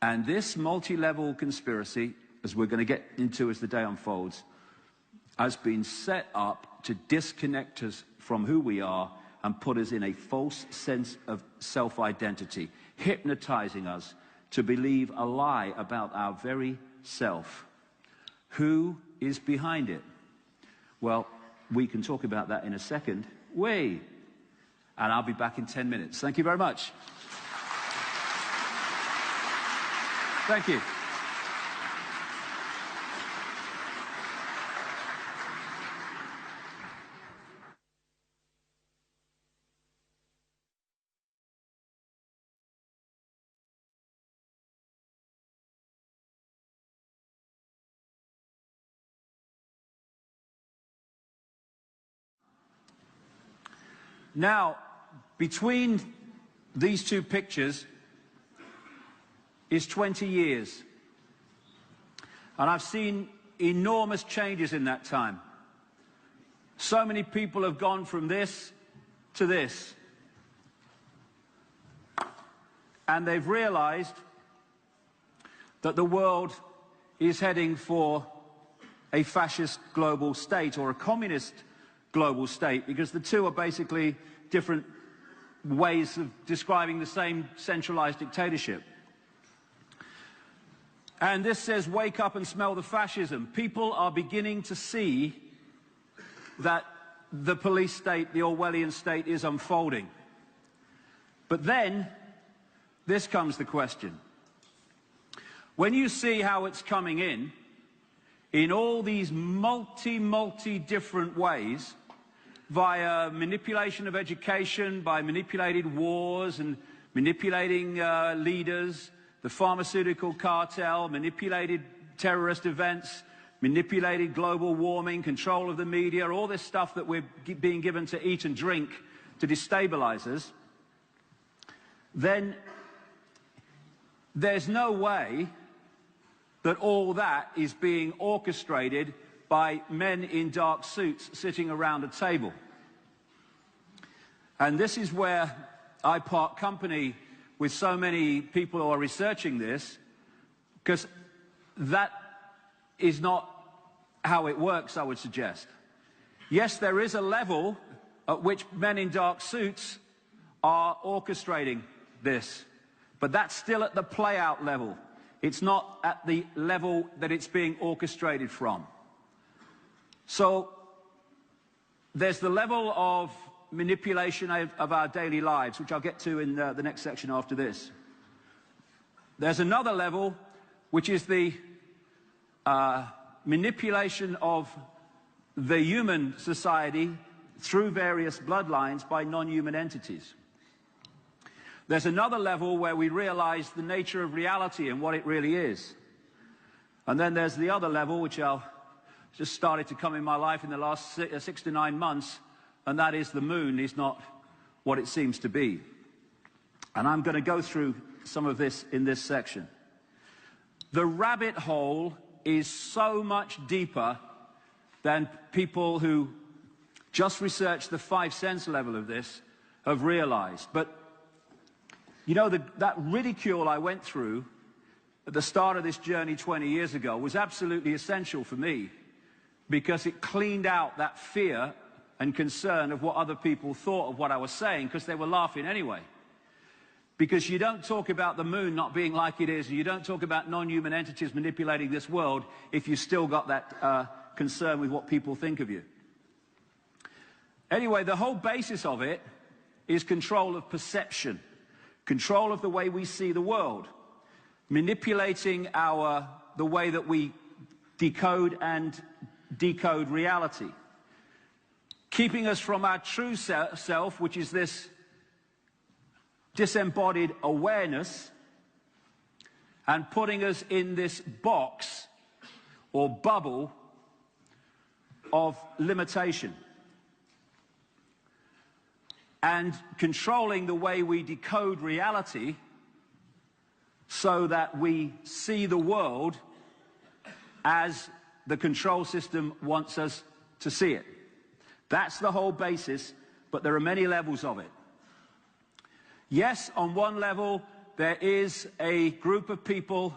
And this multi-level conspiracy, as we're going to get into as the day unfolds, has been set up to disconnect us from who we are and put us in a false sense of self-identity, hypnotizing us to believe a lie about our very self. Who is behind it? Well, we can talk about that in a second. And I'll be back in 10 minutes. Thank you very much. Thank you. Now, between these two pictures is 20 years. And I've seen enormous changes in that time. So many people have gone from this to this. And they've realized that the world is heading for a fascist global state or a communist global state, because the two are basically different ways of describing the same centralized dictatorship. And this says, wake up and smell the fascism. People are beginning to see that the police state, the Orwellian state, is unfolding. But then, this comes the question. When you see how it's coming in all these multi different ways, via manipulation of education, by manipulated wars and manipulating leaders, the pharmaceutical cartel, manipulated terrorist events, manipulated global warming, control of the media, all this stuff that we're being given to eat and drink to destabilize us, then there's no way that all that is being orchestrated by men in dark suits sitting around a table. And this is where I part company with so many people who are researching this, because that is not how it works, I would suggest. Yes, there is a level at which men in dark suits are orchestrating this, but that's still at the play-out level. It's not at the level that it's being orchestrated from. So there's the level of manipulation of our daily lives, which I'll get to in the next section after this. There's another level, which is the manipulation of the human society through various bloodlines by non-human entities. There's another level where we realize the nature of reality and what it really is. And then there's the other level, which I'll just started to come in my life in the last 6 to 9 months, and that is the moon is not what it seems to be. And I'm going to go through some of this in this section. The rabbit hole is so much deeper than people who just research the 5 sense level of this have realized. But, you know, that ridicule I went through at the start of this journey 20 years ago was absolutely essential for me, because it cleaned out that fear and concern of what other people thought of what I was saying, because they were laughing anyway. Because you don't talk about the moon not being like it is, and you don't talk about non-human entities manipulating this world if you've still got that concern with what people think of you. Anyway, the whole basis of it is control of perception, control of the way we see the world, manipulating the way that we decode and decode reality, keeping us from our true self, which is this disembodied awareness, and putting us in this box or bubble of limitation, and controlling the way we decode reality so that we see the world as the control system wants us to see it. That's the whole basis, but there are many levels of it. Yes, on one level, there is a group of people,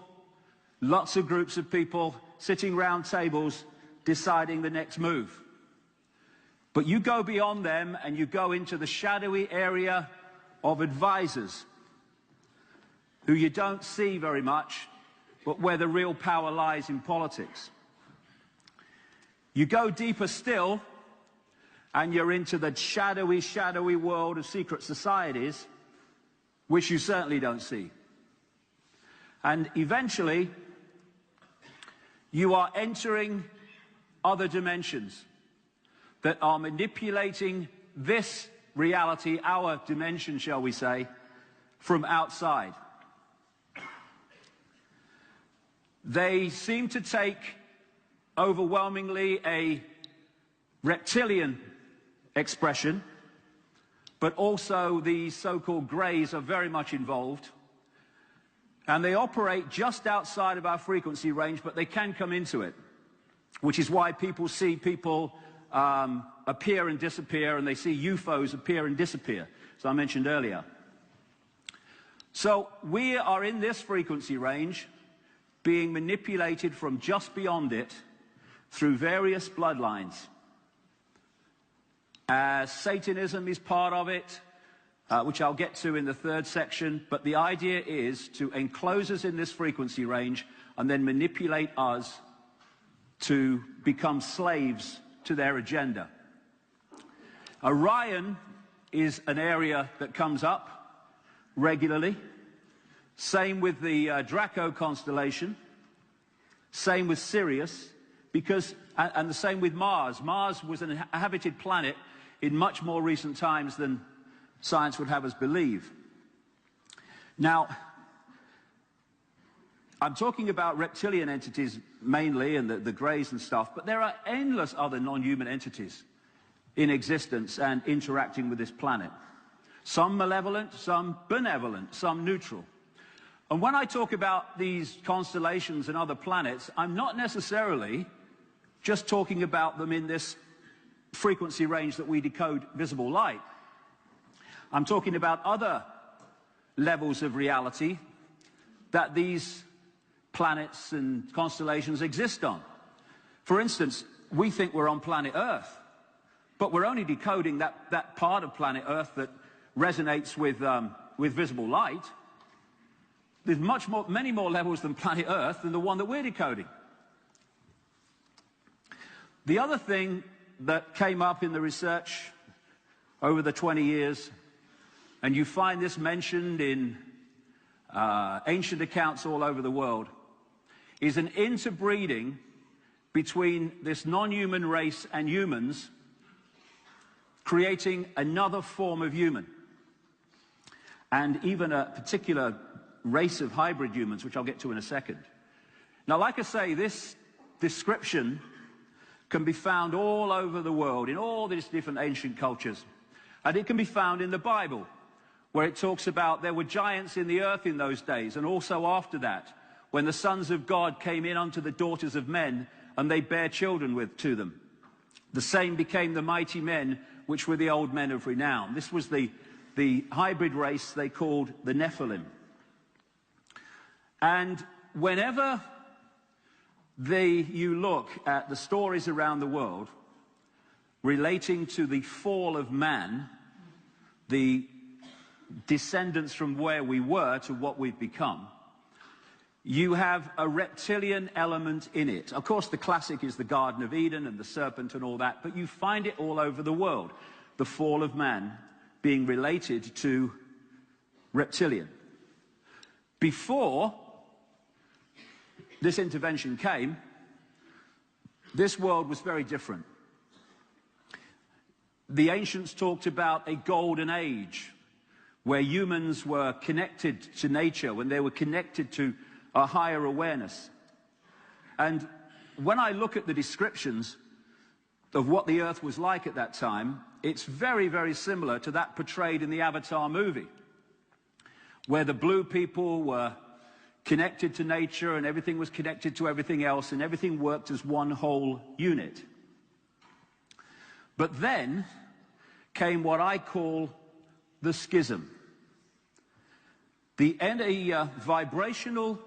lots of groups of people, sitting round tables deciding the next move. But you go beyond them and you go into the shadowy area of advisors who you don't see very much, but where the real power lies in politics. You go deeper still, and you're into the shadowy, shadowy world of secret societies, which you certainly don't see. And eventually, you are entering other dimensions that are manipulating this reality, our dimension, shall we say, from outside. They seem to take overwhelmingly a reptilian expression, but also the so-called greys are very much involved. And they operate just outside of our frequency range, but they can come into it, which is why people see people appear and disappear, and they see UFOs appear and disappear, as I mentioned earlier. So we are in this frequency range, being manipulated from just beyond it through various bloodlines. Satanism is part of it, which I'll get to in the third section, but the idea is to enclose us in this frequency range and then manipulate us to become slaves to their agenda. Orion is an area that comes up regularly. Same with the Draco constellation. Same with Sirius, and the same with Mars. Mars was an inhabited planet in much more recent times than science would have us believe. Now, I'm talking about reptilian entities mainly, and the greys and stuff, but there are endless other non-human entities in existence and interacting with this planet. Some malevolent, some benevolent, some neutral. And when I talk about these constellations and other planets, I'm not necessarily just talking about them in this frequency range that we decode visible light. I'm talking about other levels of reality that these planets and constellations exist on. For instance, we think we're on planet Earth, but we're only decoding that part of planet Earth that resonates with visible light. There's many more levels than planet Earth than the one that we're decoding. The other thing that came up in the research over the 20 years, and you find this mentioned in ancient accounts all over the world, is an interbreeding between this non-human race and humans, creating another form of human, and even a particular race of hybrid humans, which I'll get to in a second. Now, like I say, this description can be found all over the world, in all these different ancient cultures. And it can be found in the Bible, where it talks about there were giants in the earth in those days, and also after that, when the sons of God came in unto the daughters of men, and they bare children to them. The same became the mighty men, which were the old men of renown. This was the hybrid race they called the Nephilim. And whenever you look at the stories around the world relating to the fall of man, the descendants from where we were to what we've become, you have a reptilian element in it. Of course, the classic is the Garden of Eden and the serpent and all that, but you find it all over the world, the fall of man being related to reptilian. Before this intervention came, this world was very different. The ancients talked about a golden age where humans were connected to nature, when they were connected to a higher awareness. And when I look at the descriptions of what the earth was like at that time, it's very, very similar to that portrayed in the Avatar movie, where the blue people were connected to nature and everything was connected to everything else and everything worked as one whole unit. But then came what I call the schism. The vibrational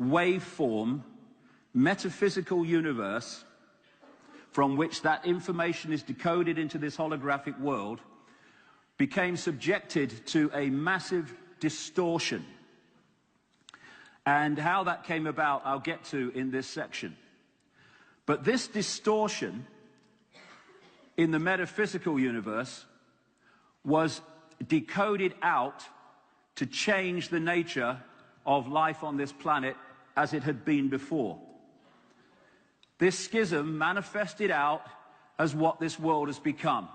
waveform metaphysical universe from which that information is decoded into this holographic world became subjected to a massive distortion. And how that came about, I'll get to in this section. But this distortion in the metaphysical universe was decoded out to change the nature of life on this planet as it had been before. This schism manifested out as what this world has become.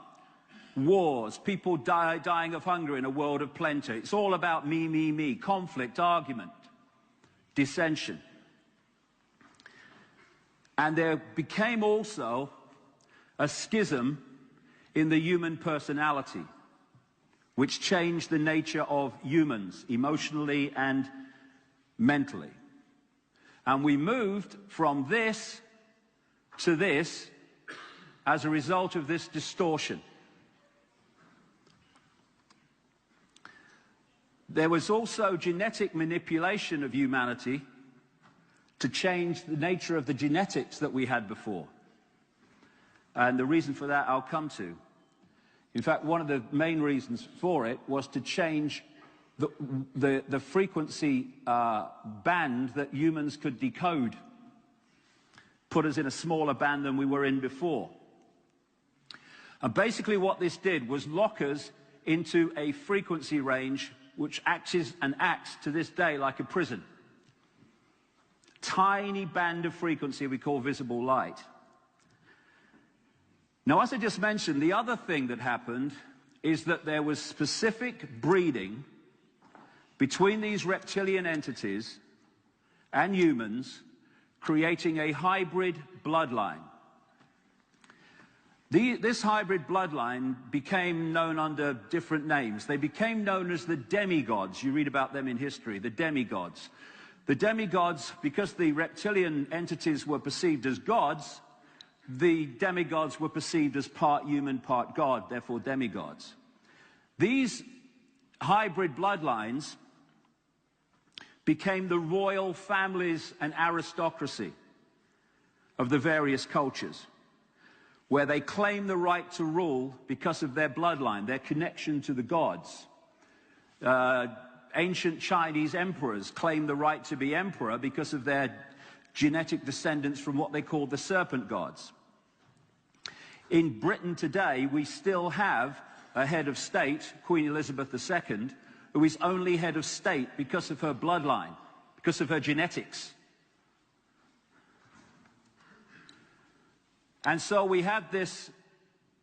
Wars, people dying of hunger in a world of plenty. It's all about me, conflict, argument, dissension. And there became also a schism in the human personality, which changed the nature of humans emotionally and mentally. And we moved from this to this as a result of this distortion. There was also genetic manipulation of humanity to change the nature of the genetics that we had before. And the reason for that I'll come to. In fact, one of the main reasons for it was to change the frequency band that humans could decode, put us in a smaller band than we were in before. And basically what this did was lock us into a frequency range which acts to this day like a prison. Tiny band of frequency we call visible light. Now, as I just mentioned, the other thing that happened is that there was specific breeding between these reptilian entities and humans, creating a hybrid bloodline. This hybrid bloodline became known under different names. They became known as the demigods. You read about them in history, the demigods. The demigods, because the reptilian entities were perceived as gods, the demigods were perceived as part human, part god, therefore demigods. These hybrid bloodlines became the royal families and aristocracy of the various cultures, where they claim the right to rule because of their bloodline, their connection to the gods. Ancient Chinese emperors claimed the right to be emperor because of their genetic descendants from what they called the serpent gods. In Britain today, we still have a head of state, Queen Elizabeth II, who is only head of state because of her bloodline, because of her genetics. And so we have this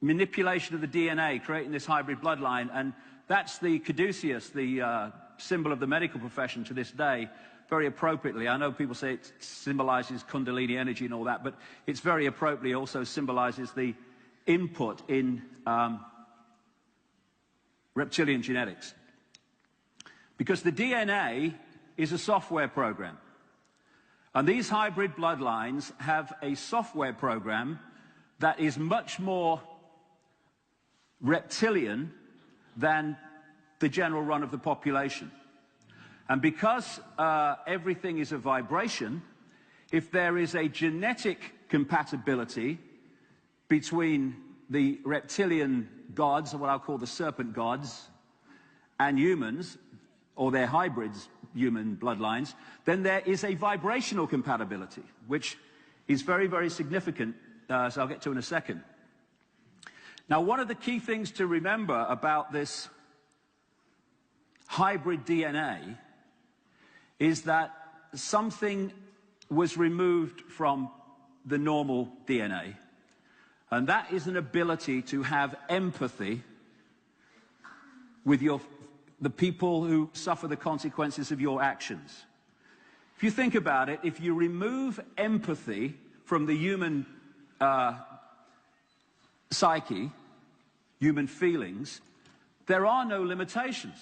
manipulation of the DNA, creating this hybrid bloodline, and that's the caduceus, the symbol of the medical profession to this day, very appropriately. I know people say it symbolizes Kundalini energy and all that, but it's very appropriately also symbolizes the input in reptilian genetics. Because the DNA is a software program. And these hybrid bloodlines have a software program that is much more reptilian than the general run of the population. And because everything is a vibration, if there is a genetic compatibility between the reptilian gods, or what I'll call the serpent gods, and humans, or their hybrids, human bloodlines, then there is a vibrational compatibility, which is very, very significant, as I'll get to in a second. Now, one of the key things to remember about this hybrid DNA is that something was removed from the normal DNA, and that is an ability to have empathy with the people who suffer the consequences of your actions. If you think about it, if you remove empathy from the human psyche, human feelings, there are no limitations.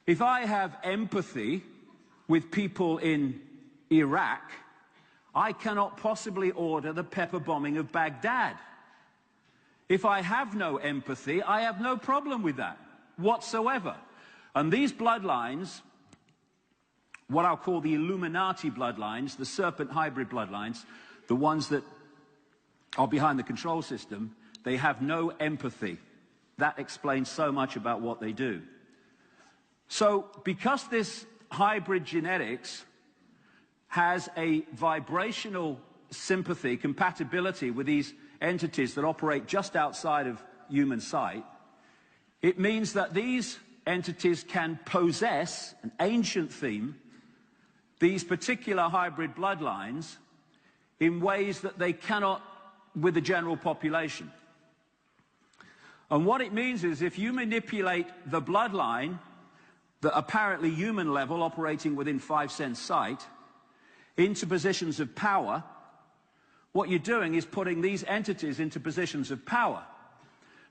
If I have empathy with people in Iraq, I cannot possibly order the pepper bombing of Baghdad. If I have no empathy, I have no problem with that whatsoever. And these bloodlines, what I'll call the Illuminati bloodlines, the serpent hybrid bloodlines, the ones that are behind the control system, they have no empathy. That explains so much about what they do. So because this hybrid genetics has a vibrational sympathy, compatibility with these entities that operate just outside of human sight, it means that these entities can possess, an ancient theme, these particular hybrid bloodlines in ways that they cannot with the general population. And what it means is if you manipulate the bloodline, the apparently human level operating within 5 sense sight, into positions of power, what you're doing is putting these entities into positions of power.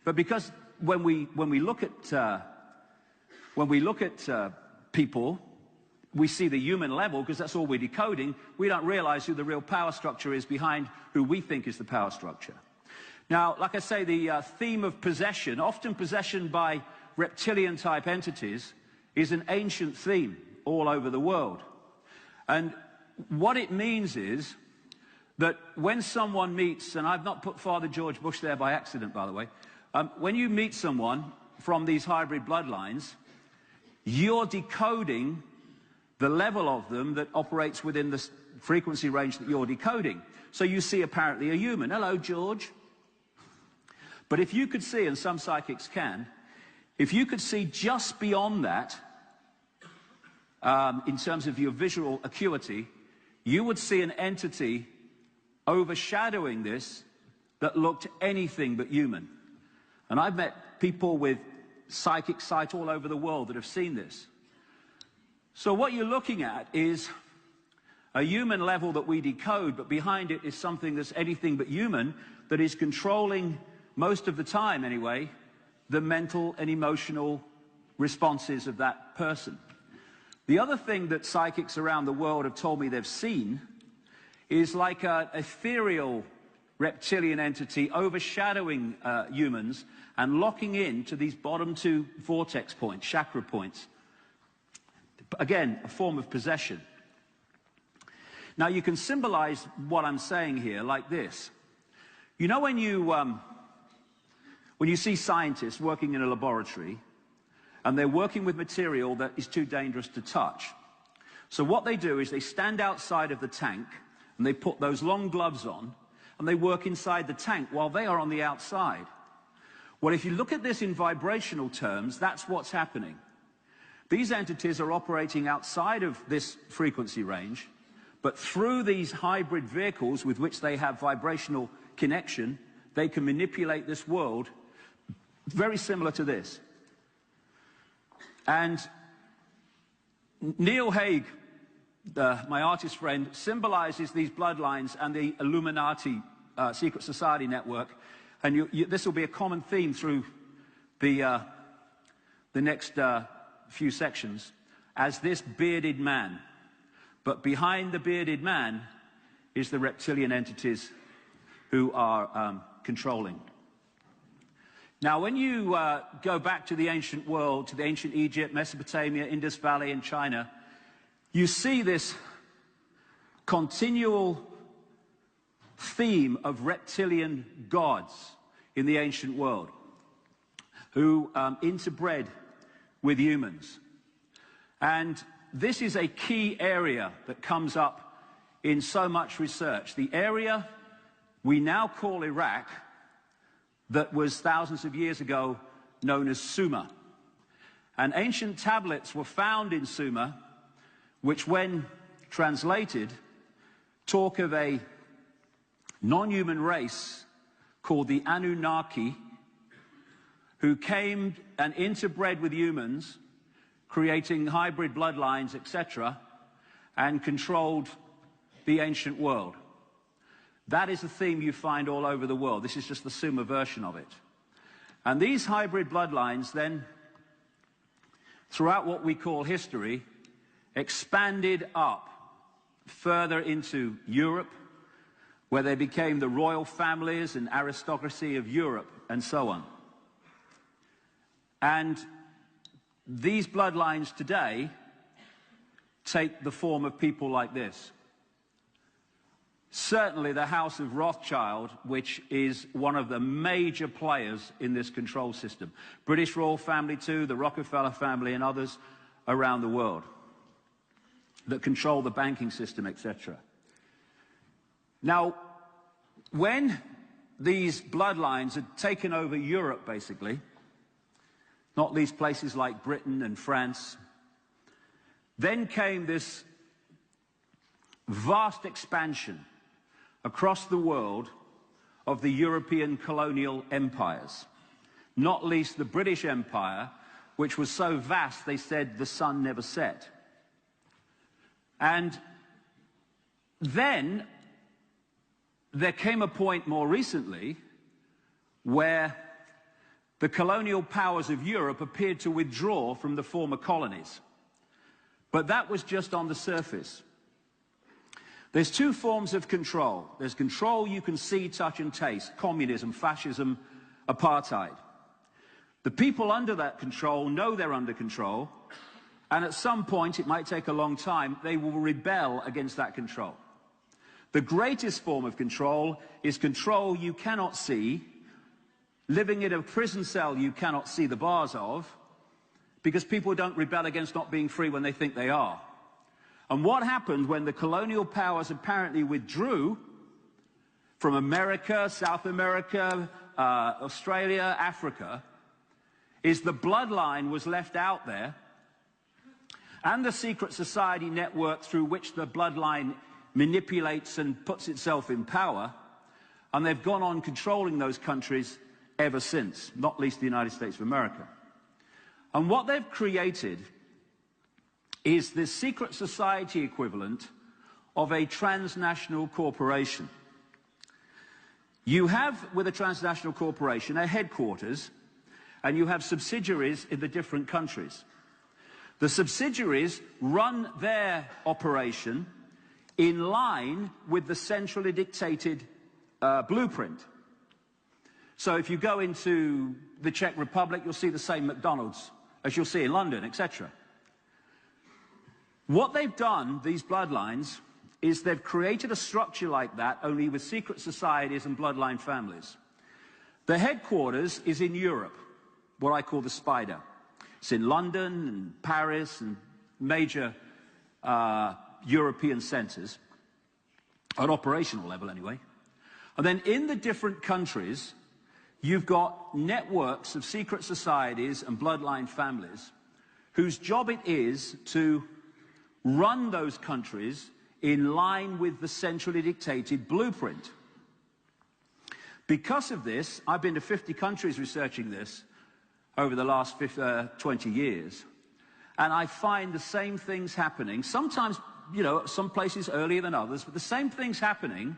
But because when we look at people, we see the human level because that's all we're decoding. We don't realize who the real power structure is behind who we think is the power structure. Now, like I say, the theme of possession, often possession by reptilian-type entities, is an ancient theme all over the world. And what it means is that when someone meets, and I've not put Father George Bush there by accident, by the way, when you meet someone from these hybrid bloodlines, you're decoding the level of them that operates within the frequency range that you're decoding. So you see apparently a human. Hello, George. But if you could see, and some psychics can, if you could see just beyond that, in terms of your visual acuity, you would see an entity overshadowing this that looked anything but human. And I've met people with psychic sight all over the world that have seen this. So what you're looking at is a human level that we decode, but behind it is something that's anything but human, that is controlling, most of the time anyway, the mental and emotional responses of that person. The other thing that psychics around the world have told me they've seen is like an ethereal reptilian entity overshadowing humans and locking in to these bottom two vortex points, chakra points. Again, a form of possession. Now you can symbolize what I'm saying here like this. You know when you see scientists working in a laboratory and they're working with material that is too dangerous to touch. So what they do is they stand outside of the tank and they put those long gloves on and they work inside the tank while they are on the outside. Well, if you look at this in vibrational terms, that's what's happening. These entities are operating outside of this frequency range, but through these hybrid vehicles with which they have vibrational connection, they can manipulate this world very similar to this. And Neil Haig, my artist friend, symbolizes these bloodlines and the Illuminati secret society network. And this will be a common theme through the next few sections, as this bearded man. But behind the bearded man is the reptilian entities who are controlling. Now, when you go back to the ancient world, to the ancient Egypt, Mesopotamia, Indus Valley, and China, you see this continual theme of reptilian gods in the ancient world who interbred with humans. And this is a key area that comes up in so much research. The area we now call Iraq, that was thousands of years ago known as Sumer. And ancient tablets were found in Sumer, which when translated, talk of a non-human race called the Anunnaki, who came and interbred with humans, creating hybrid bloodlines, etc., and controlled the ancient world. That is a theme you find all over the world. This is just the Sumer version of it. And these hybrid bloodlines then, throughout what we call history, expanded up further into Europe, where they became the royal families and aristocracy of Europe, and so on. And these bloodlines today take the form of people like this. Certainly the House of Rothschild, which is one of the major players in this control system. British royal family too, the Rockefeller family and others around the world that control the banking system, etc. Now, when these bloodlines had taken over Europe, basically, not least places like Britain and France, then came this vast expansion across the world of the European colonial empires, not least the British Empire, which was so vast they said the sun never set. And then there came a point more recently where the colonial powers of Europe appeared to withdraw from the former colonies. But that was just on the surface. There's two forms of control. There's control you can see, touch and taste: communism, fascism, apartheid. The people under that control know they're under control, and at some point, it might take a long time, they will rebel against that control. The greatest form of control is control you cannot see, living in a prison cell you cannot see the bars of, because people don't rebel against not being free when they think they are. And what happened when the colonial powers apparently withdrew from America, South America, Australia, Africa, is the bloodline was left out there, and the secret society network through which the bloodline manipulates and puts itself in power, and they've gone on controlling those countries ever since, not least the United States of America. And what they've created is this secret society equivalent of a transnational corporation. You have, with a transnational corporation, a headquarters, and you have subsidiaries in the different countries. The subsidiaries run their operation in line with the centrally dictated blueprint. So if you go into the Czech Republic, you'll see the same McDonald's as you'll see in London, etc. What they've done, these bloodlines, is they've created a structure like that, only with secret societies and bloodline families. The headquarters is in Europe, what I call the spider. It's in London and Paris and major European centres, at operational level anyway. And then in the different countries, you've got networks of secret societies and bloodline families whose job it is to run those countries in line with the centrally dictated blueprint. Because of this, I've been to 50 countries researching this over the last 20 years, and I find the same things happening. Sometimes, you know, some places earlier than others, but the same things happening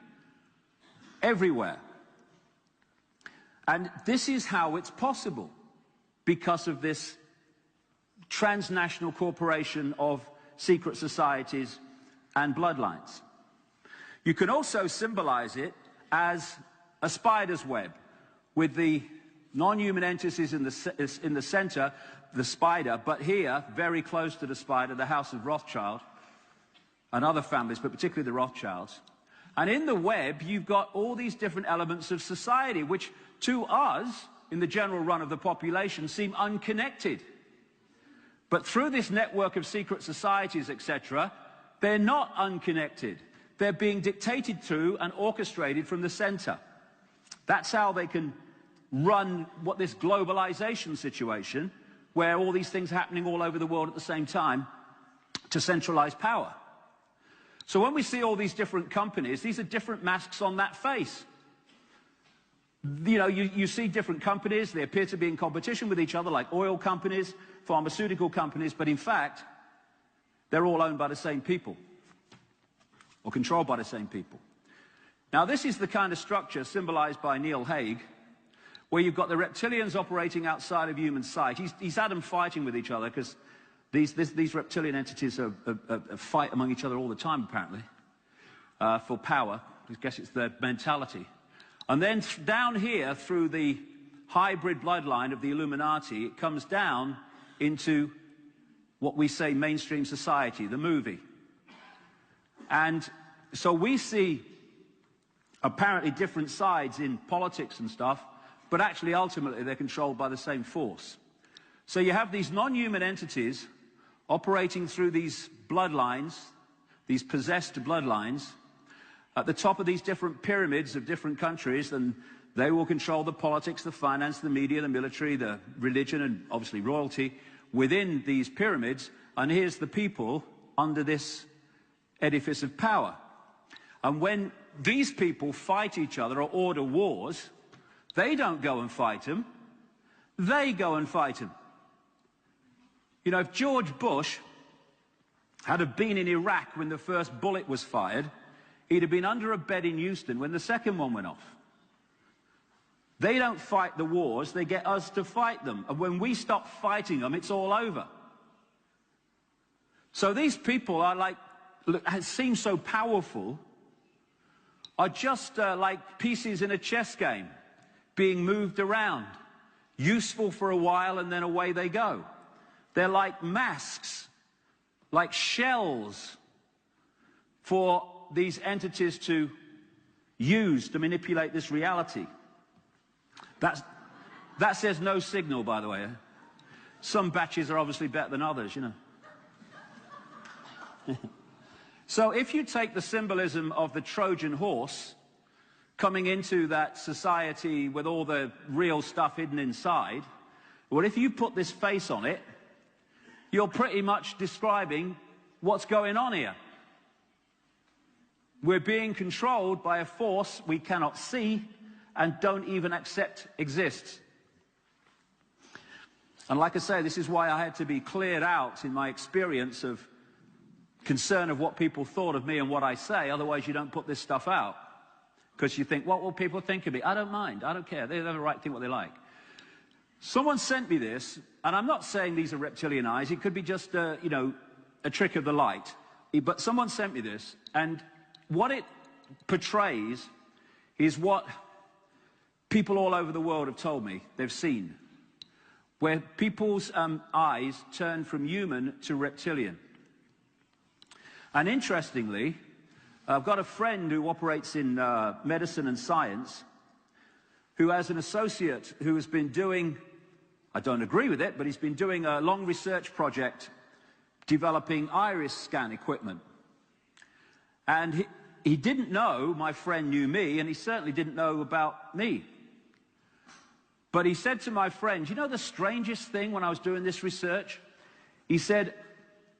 everywhere. And this is how it's possible, because of this transnational corporation of secret societies and bloodlines. You can also symbolize it as a spider's web, with the non-human entities in the center, the spider, but here, very close to the spider, the House of Rothschild and other families, but particularly the Rothschilds. And in the web, you've got all these different elements of society, which to us, in the general run of the population, seem unconnected. But through this network of secret societies, etc., they're not unconnected. They're being dictated to and orchestrated from the center. That's how they can run this globalization situation, where all these things are happening all over the world at the same time, to centralize power. So when we see all these different companies, these are different masks on that face. You know, you see different companies, they appear to be in competition with each other, like oil companies, pharmaceutical companies, but in fact, they're all owned by the same people, or controlled by the same people. Now, this is the kind of structure symbolized by Neil Haig, where you've got the reptilians operating outside of human sight. He's had them fighting with each other, because these reptilian entities fight among each other all the time, apparently, for power. I guess it's their mentality. And then down here, through the hybrid bloodline of the Illuminati, it comes down into what we say mainstream society, the movie. And so we see apparently different sides in politics and stuff, but actually ultimately they're controlled by the same force. So you have these non-human entities operating through these bloodlines, these possessed bloodlines, at the top of these different pyramids of different countries, and they will control the politics, the finance, the media, the military, the religion, and obviously royalty within these pyramids. And here's the people under this edifice of power. And when these people fight each other or order wars, they don't go and fight them. They go and fight them. You know, if George Bush had have been in Iraq when the first bullet was fired, he'd have been under a bed in Houston when the second one went off. They don't fight the wars, they get us to fight them. And when we stop fighting them, it's all over. So these people are like, seem so powerful, are just like pieces in a chess game, being moved around, useful for a while and then away they go. They're like masks, like shells for these entities to use to manipulate this reality. That says no signal, by the way. Some batches are obviously better than others, you know. So if you take the symbolism of the Trojan horse coming into that society with all the real stuff hidden inside, well, if you put this face on it, you're pretty much describing what's going on here. We're being controlled by a force we cannot see and don't even accept exists. And like I say, this is why I had to be cleared out in my experience of concern of what people thought of me and what I say. Otherwise, you don't put this stuff out. Because you think, what will people think of me? I don't mind. I don't care. They have a right to think what they like. Someone sent me this, and I'm not saying these are reptilian eyes. It could be just, you know, a trick of the light. But someone sent me this, and what it portrays is what people all over the world have told me they've seen, where people's eyes turn from human to reptilian. And interestingly, I've got a friend who operates in medicine and science, who has an associate who has been doing, I don't agree with it, but he's been doing a long research project developing iris scan equipment. And he didn't know my friend knew me, and he certainly didn't know about me. But he said to my friend, you know the strangest thing when I was doing this research? He said,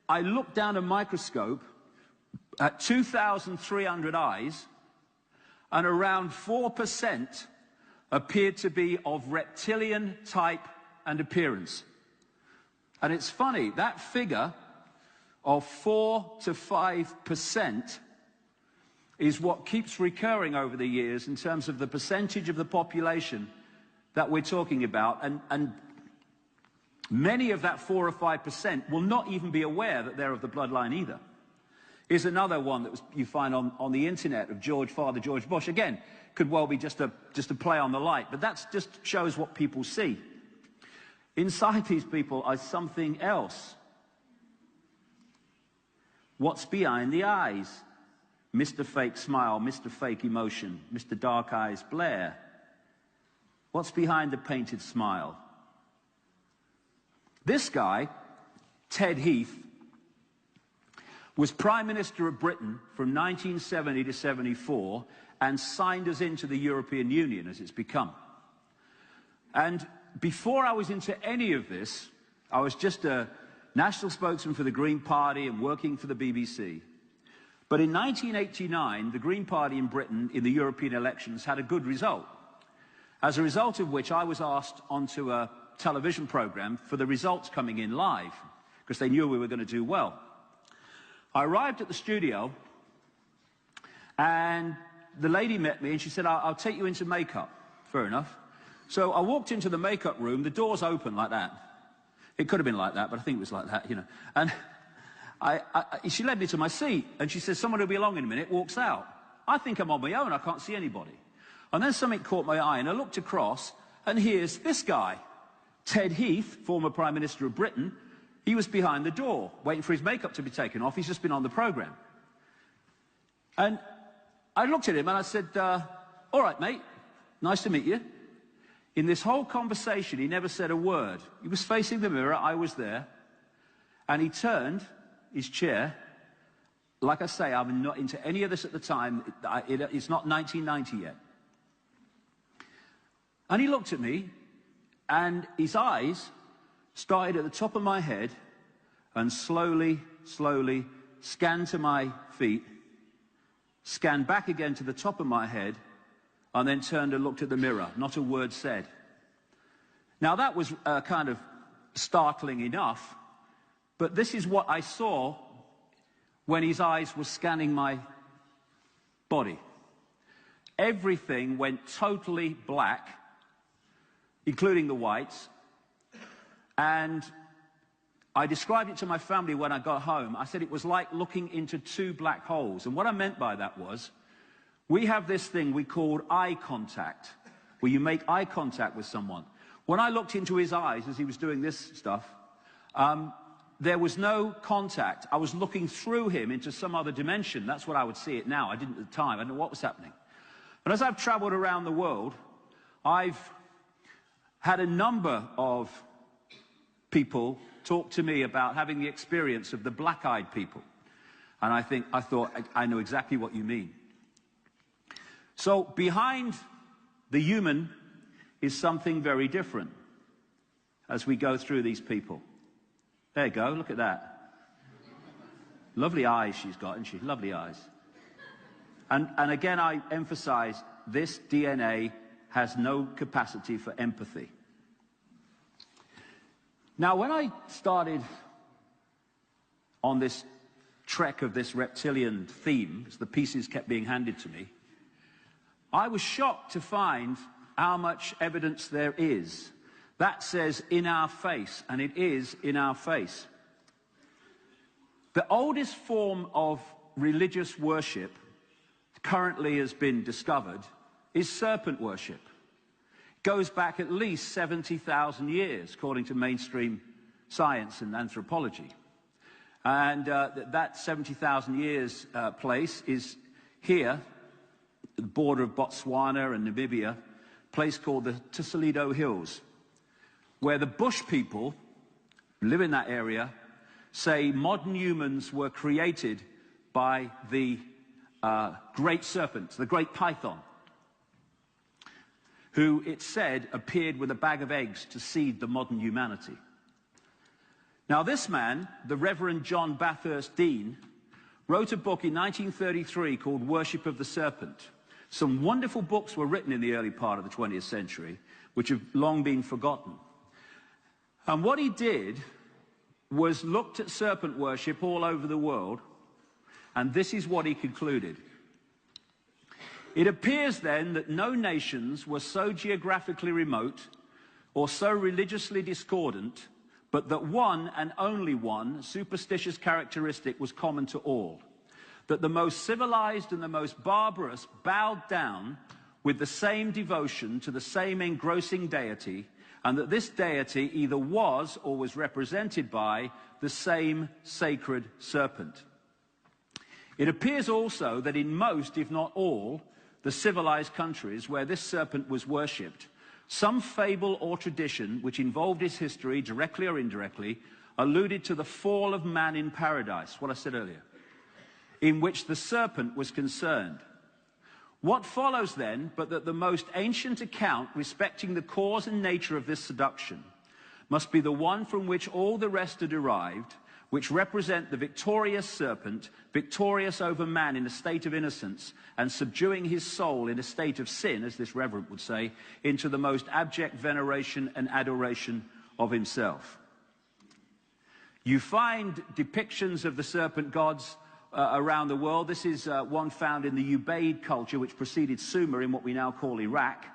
I looked down a microscope at 2,300 eyes, and around 4% appeared to be of reptilian type and appearance. And it's funny, that figure of 4 to 5% is what keeps recurring over the years in terms of the percentage of the population that we're talking about, and many of that 4 or 5% will not even be aware that they're of the bloodline either. Here's another one that you find on the internet of Father George Bush. Again, could well be just a play on the light, but that just shows what people see. Inside these people are something else. What's behind the eyes? Mr. Fake Smile, Mr. Fake Emotion, Mr. Dark Eyes Blair. What's behind the painted smile? This guy, Ted Heath, was Prime Minister of Britain from 1970 to 74 and signed us into the European Union as it's become. And before I was into any of this, I was just a national spokesman for the Green Party and working for the BBC. But in 1989, the Green Party in Britain in the European elections had a good result. As a result of which I was asked onto a television program for the results coming in live, because they knew we were going to do well. I arrived at the studio, and the lady met me, and she said, I'll take you into makeup. Fair enough. So I walked into the makeup room, the door's open like that. It could have been like that, but I think it was like that, you know. And she led me to my seat, and she says, someone will be along in a minute, walks out. I think I'm on my own, I can't see anybody. And then something caught my eye, and I looked across, and here's this guy, Ted Heath, former Prime Minister of Britain, He was behind the door, waiting for his makeup to be taken off. He's just been on the program. And I looked at him and I said, all right, mate, nice to meet you. In this whole conversation, he never said a word. He was facing the mirror, I was there, and he turned his chair. Like I say, I'm not into any of this at the time. It's not 1990 yet. And he looked at me, and his eyes started at the top of my head and slowly, slowly scanned to my feet, scanned back again to the top of my head, and then turned and looked at the mirror. Not a word said. Now that was kind of startling enough, but this is what I saw when his eyes were scanning my body. Everything went totally black, including the whites, and I described it to my family when I got home. I said it was like looking into two black holes, and what I meant by that was, we have this thing we called eye contact, where you make eye contact with someone. When I looked into his eyes as he was doing this stuff, there was no contact. I was looking through him into some other dimension. That's what I would see it now. I didn't at the time. I didn't know what was happening. But as I've traveled around the world, I've had a number of people talk to me about having the experience of the black-eyed people. And I thought, I know exactly what you mean. So behind the human is something very different as we go through these people. There you go, look at that. Lovely eyes she's got, isn't she? Lovely eyes. And again, I emphasize, this DNA has no capacity for empathy. Now, when I started on this trek of this reptilian theme, as the pieces kept being handed to me, I was shocked to find how much evidence there is. That says in our face, and it is in our face. The oldest form of religious worship currently has been discovered is serpent worship. It goes back at least 70,000 years, according to mainstream science and anthropology. And that 70,000 years place is here, the border of Botswana and Namibia, a place called the Tsalido Hills, where the bush people who live in that area say modern humans were created by the great serpent, the great python, who, it said, appeared with a bag of eggs to seed the modern humanity. Now this man, the Reverend John Bathurst Dean, wrote a book in 1933 called Worship of the Serpent. Some wonderful books were written in the early part of the 20th century, which have long been forgotten. And what he did was looked at serpent worship all over the world, and this is what he concluded. It appears then that no nations were so geographically remote or so religiously discordant, but that one and only one superstitious characteristic was common to all. That the most civilized and the most barbarous bowed down with the same devotion to the same engrossing deity, and that this deity either was or was represented by the same sacred serpent. It appears also that in most, if not all, the civilized countries where this serpent was worshipped, some fable or tradition which involved its history, directly or indirectly, alluded to the fall of man in paradise, what I said earlier, in which the serpent was concerned. What follows then, but that the most ancient account respecting the cause and nature of this seduction must be the one from which all the rest are derived, which represent the victorious serpent, victorious over man in a state of innocence, and subduing his soul in a state of sin, as this reverend would say, into the most abject veneration and adoration of himself. You find depictions of the serpent gods around the world. This is one found in the Ubaid culture, which preceded Sumer in what we now call Iraq.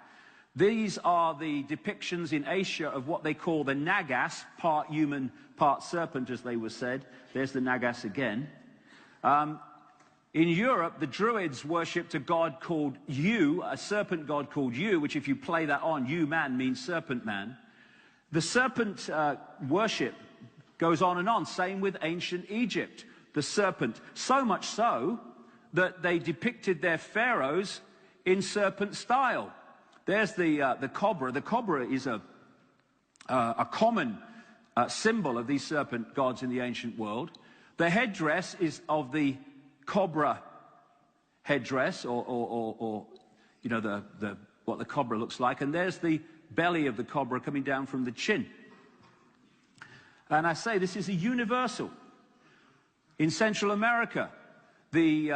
These are the depictions in Asia of what they call the Nagas, part human, part serpent, as they were said. There's the Nagas again. In Europe, the Druids worshipped a god called Yu, a serpent god called Yu, which if you play that on, Yu man means serpent man. The serpent worship Goes on and on. Same with ancient Egypt, the serpent. So much so that they depicted their pharaohs in serpent style. There's the cobra. The cobra is a common symbol of these serpent gods in the ancient world. The headdress is of the cobra headdress, or you know, what the cobra looks like. And there's the belly of the cobra coming down from the chin. And I say this is a universal. In Central America, they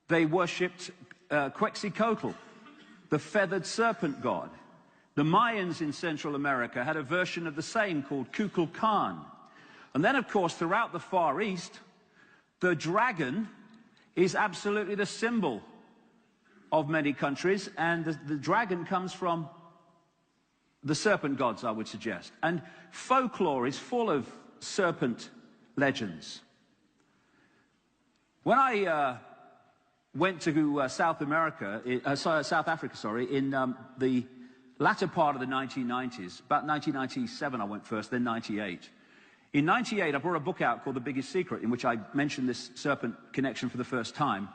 worshipped Quetzalcoatl, the feathered serpent god. The Mayans in Central America had a version of the same called Kukulkan. And then, of course, throughout the Far East, the dragon is absolutely the symbol of many countries, and the dragon comes from the serpent gods, I would suggest. And folklore is full of serpent legends. When I went to South Africa, in the latter part of the 1990s, about 1997 I went first, then 98. In 98, I brought a book out called The Biggest Secret, in which I mentioned this serpent connection for the first time.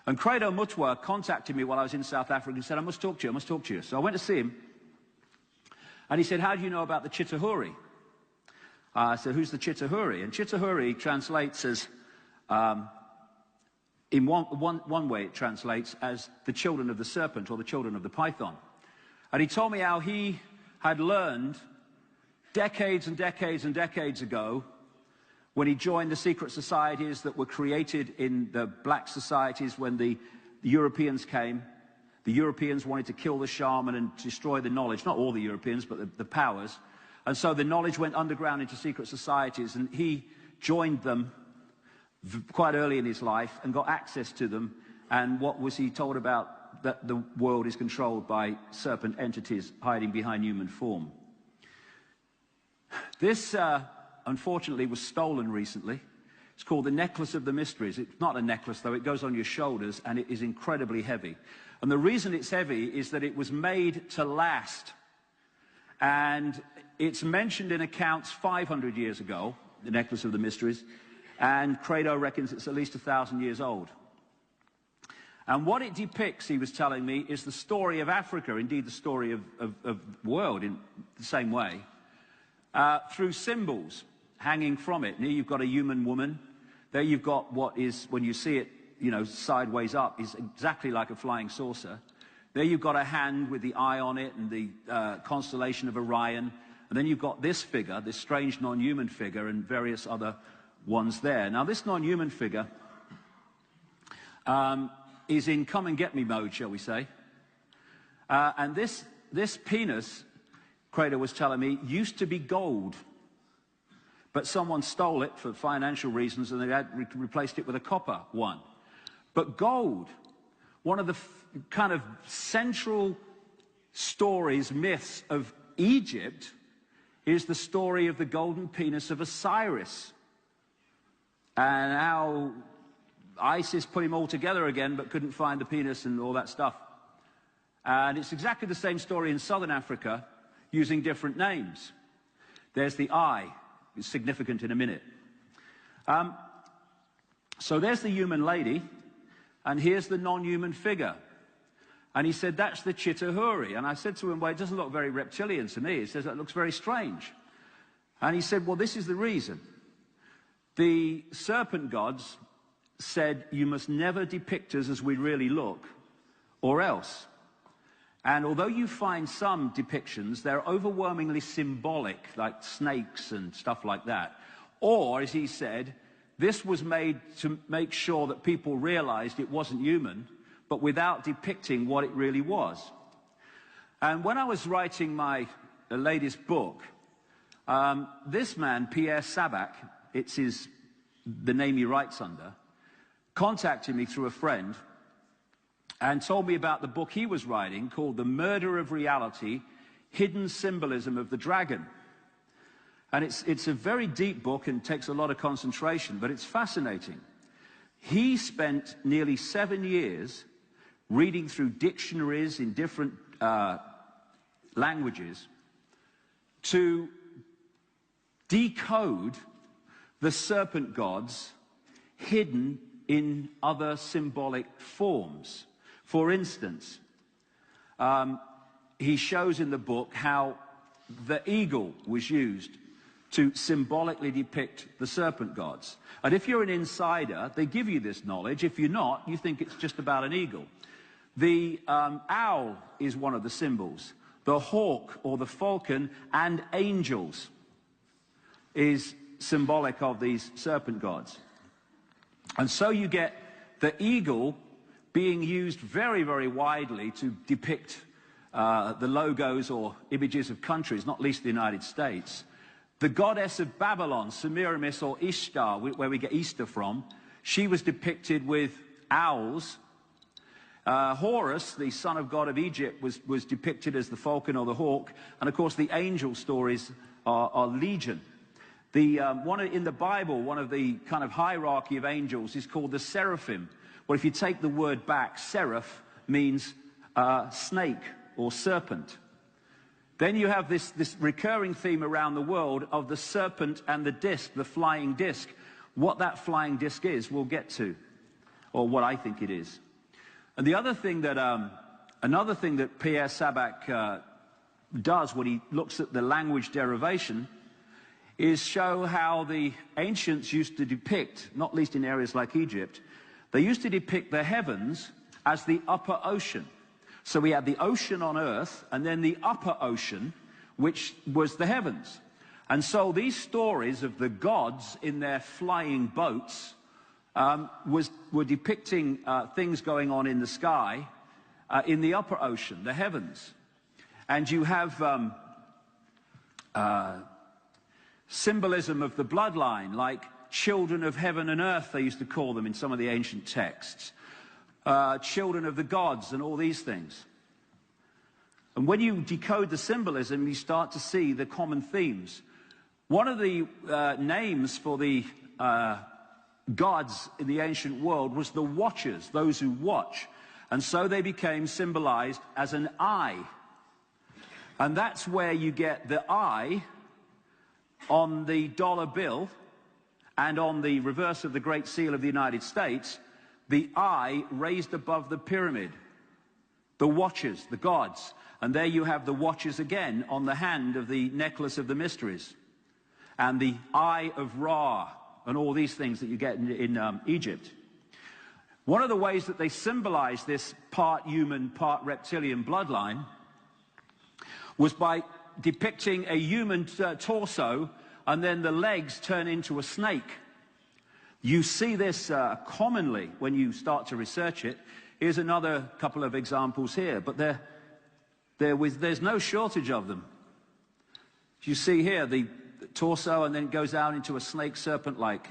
And Credo Mutwa contacted me while I was in South Africa and said, I must talk to you, I must talk to you. So I went to see him, and he said, how do you know about the Chitahuri? I said, who's the Chitahuri? And Chitahuri translates as, in one way it translates as the children of the serpent, or the children of the python. And he told me how he had learned decades and decades and decades ago, when he joined the secret societies that were created in the black societies when the Europeans came. The Europeans wanted to kill the shaman and destroy the knowledge. Not all the Europeans, but the powers. And so the knowledge went underground into secret societies, and he joined them quite early in his life and got access to them. And what was he told about? That the world is controlled by serpent entities hiding behind human form. This, unfortunately, was stolen recently. It's called the Necklace of the Mysteries. It's not a necklace, though. It goes on your shoulders, and it is incredibly heavy. And the reason it's heavy is that it was made to last. And it's mentioned in accounts 500 years ago, the Necklace of the Mysteries, and Credo reckons it's at least 1,000 years old. And what it depicts, he was telling me, is the story of Africa, indeed the story of the world in the same way, through symbols hanging from it. Here you've got a human woman. There you've got what is, when you see it, you know, sideways up, is exactly like a flying saucer. There you've got a hand with the eye on it and the constellation of Orion. And then you've got this figure, this strange non-human figure, and various other ones there. Now, this non-human figure is in come-and-get-me mode, shall we say. And this penis, Credo was telling me, used to be gold. But someone stole it for financial reasons, and they had replaced it with a copper one. But gold, one of the kind of central stories, myths of Egypt, is the story of the golden penis of Osiris. And how Isis put him all together again, but couldn't find the penis and all that stuff. And it's exactly the same story in southern Africa, using different names. There's the eye. It's significant in a minute. So there's the human lady, and here's the non-human figure. And he said, that's the Chitahuri. And I said to him, well, it doesn't look very reptilian to me. He says, that looks very strange. And he said, well, this is the reason. The serpent gods said, you must never depict us as we really look, or else. And although you find some depictions, they're overwhelmingly symbolic, like snakes and stuff like that. Or, as he said, this was made to make sure that people realized it wasn't human, but without depicting what it really was. And when I was writing my latest book, this man, Pierre Sabac, it's the name he writes under, contacted me through a friend and told me about the book he was writing called The Murder of Reality, Hidden Symbolism of the Dragon. And it's a very deep book and takes a lot of concentration, but it's fascinating. He spent nearly 7 years reading through dictionaries in different languages to decode the serpent gods hidden in other symbolic forms. For instance, he shows in the book how the eagle was used to symbolically depict the serpent gods. And if you're an insider, they give you this knowledge. If you're not, you think it's just about an eagle. The owl is one of the symbols. The hawk or the falcon and angels is symbolic of these serpent gods. And so you get the eagle being used very, very widely to depict the logos or images of countries, not least the United States. The goddess of Babylon, Semiramis or Ishtar, where we get Easter from, she was depicted with owls. Horus, the son of God of Egypt, was depicted as the falcon or the hawk. And of course, the angel stories are legion. In the Bible, one of the kind of hierarchy of angels is called the seraphim. Well, if you take the word back, seraph means snake or serpent. Then you have this recurring theme around the world of the serpent and the disc, the flying disc. What that flying disc is, we'll get to, or what I think it is. And the other thing that, another thing that Pierre Sabac does when he looks at the language derivation is show how the ancients used to depict, not least in areas like Egypt, they used to depict the heavens as the upper ocean. So we had the ocean on earth, and then the upper ocean, which was the heavens. And so these stories of the gods in their flying boats were depicting things going on in the sky in the upper ocean, the heavens. And you have symbolism of the bloodline, like children of heaven and earth, they used to call them in some of the ancient texts. Children of the gods and all these things. And when you decode the symbolism, you start to see the common themes. One of the names for the gods in the ancient world was the watchers, those who watch. And so they became symbolized as an eye. And that's where you get the eye on the dollar bill and on the reverse of the Great Seal of the United States, the eye raised above the pyramid. The watchers, the gods. And there you have the watchers again on the hand of the necklace of the mysteries. And the eye of Ra, and all these things that you get in Egypt. One of the ways that they symbolize this part human, part reptilian bloodline was by depicting a human torso, and then the legs turn into a snake. You see this commonly when you start to research it. Here's another couple of examples here, but there's no shortage of them. You see here the torso, and then it goes down into a snake serpent-like.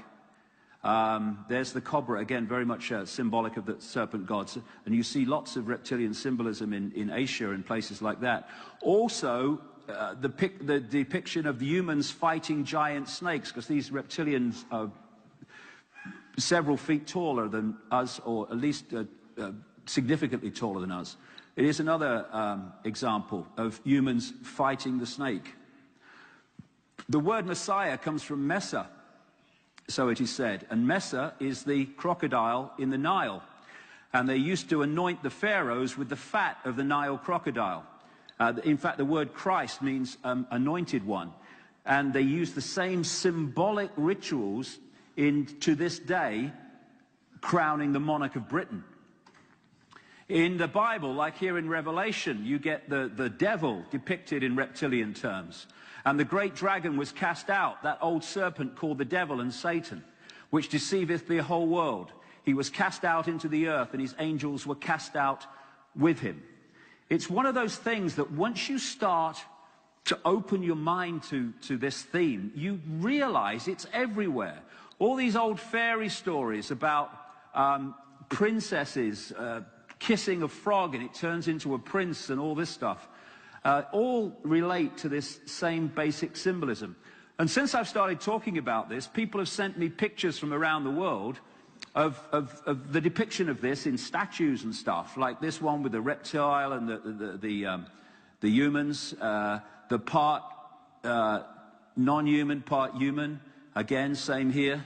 There's the cobra, again, very much symbolic of the serpent gods. And you see lots of reptilian symbolism in Asia and places like that. Also, the depiction of the humans fighting giant snakes, because these reptilians are several feet taller than us, or at least significantly taller than us. It is another example of humans fighting the snake. The word Messiah comes from Mesa, so it is said. And Mesa is the crocodile in the Nile. And they used to anoint the pharaohs with the fat of the Nile crocodile. In fact, the word Christ means anointed one. And they use the same symbolic rituals to this day, crowning the monarch of Britain. In the Bible, like here in Revelation, you get the devil depicted in reptilian terms. And the great dragon was cast out, that old serpent called the devil and Satan, which deceiveth the whole world. He was cast out into the earth, and his angels were cast out with him. It's one of those things that once you start to open your mind to this theme, you realize it's everywhere. All these old fairy stories about princesses kissing a frog and it turns into a prince and all this stuff, all relate to this same basic symbolism. And since I've started talking about this, people have sent me pictures from around the world of the depiction of this in statues and stuff, like this one with the reptile and the humans, the part non-human, part human. Again, same here.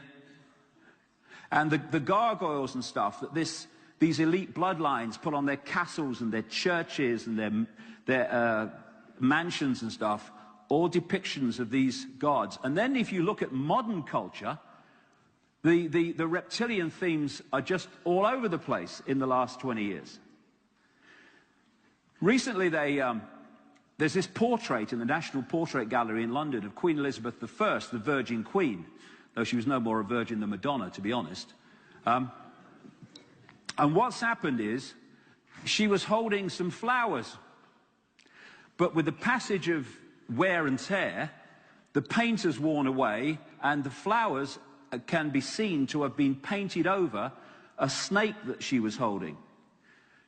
And the gargoyles and stuff that these elite bloodlines put on their castles and their churches and their mansions and stuff, all depictions of these gods. And then if you look at modern culture, the reptilian themes are just all over the place in the last 20 years. Recently, there's this portrait in the National Portrait Gallery in London of Queen Elizabeth I, the Virgin Queen, though she was no more a virgin than Madonna, to be honest. And what's happened is she was holding some flowers. But with the passage of wear and tear, the paint has worn away, and the flowers can be seen to have been painted over a snake that she was holding.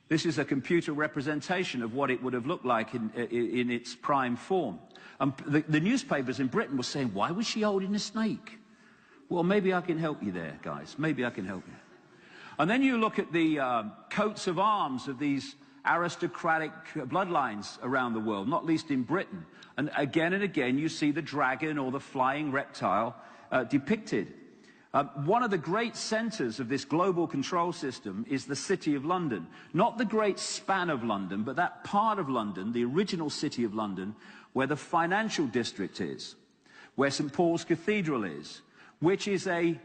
This is a computer representation of what it would have looked like in its prime form. The newspapers in Britain were saying, why was she holding a snake? Well, maybe I can help you there, guys. Maybe I can help you. And then you look at the coats of arms of these aristocratic bloodlines around the world, not least in Britain. And again you see the dragon or the flying reptile depicted. One of the great centers of this global control system is the City of London. Not the great span of London, but that part of London, the original City of London, where the financial district is, where St. Paul's Cathedral is, which is a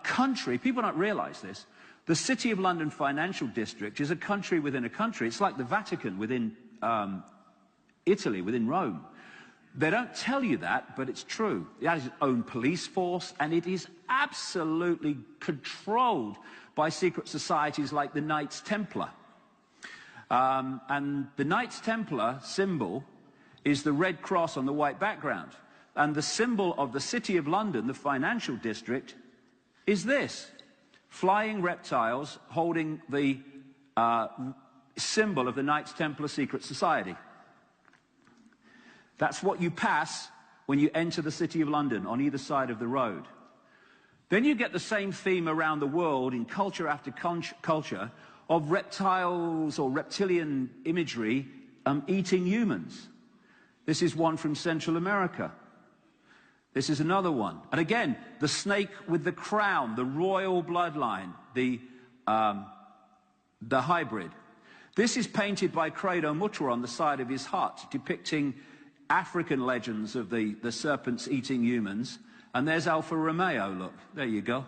country. People don't realize this. The City of London financial district is a country within a country. It's like the Vatican within Italy, within Rome. They don't tell you that, but it's true. It has its own police force, and it is absolutely controlled by secret societies like the Knights Templar. And the Knights Templar symbol is the red cross on the white background. And the symbol of the City of London, the financial district, is this. Flying reptiles holding the symbol of the Knights Templar Secret Society. That's what you pass when you enter the City of London on either side of the road. Then you get the same theme around the world in culture after culture of reptiles or reptilian imagery eating humans. This is one from Central America. This is another one. And again, the snake with the crown, the royal bloodline, the hybrid. This is painted by Credo Mutra on the side of his hut, depicting African legends of the serpents eating humans. And there's Alfa Romeo, look, there you go.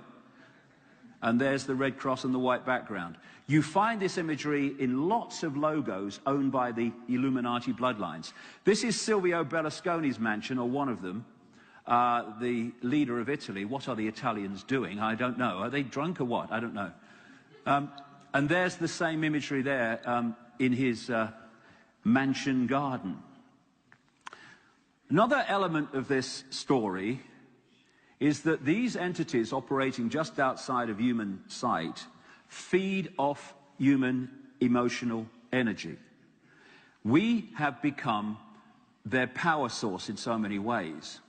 And there's the red cross on the white background. You find this imagery in lots of logos owned by the Illuminati bloodlines. This is Silvio Berlusconi's mansion, or one of them, the leader of Italy. What are the Italians doing? I don't know. Are they drunk or what? I don't know. And there's the same imagery there in his mansion garden. Another element of this story is that these entities operating just outside of human sight feed off human emotional energy. We have become their power source in so many ways.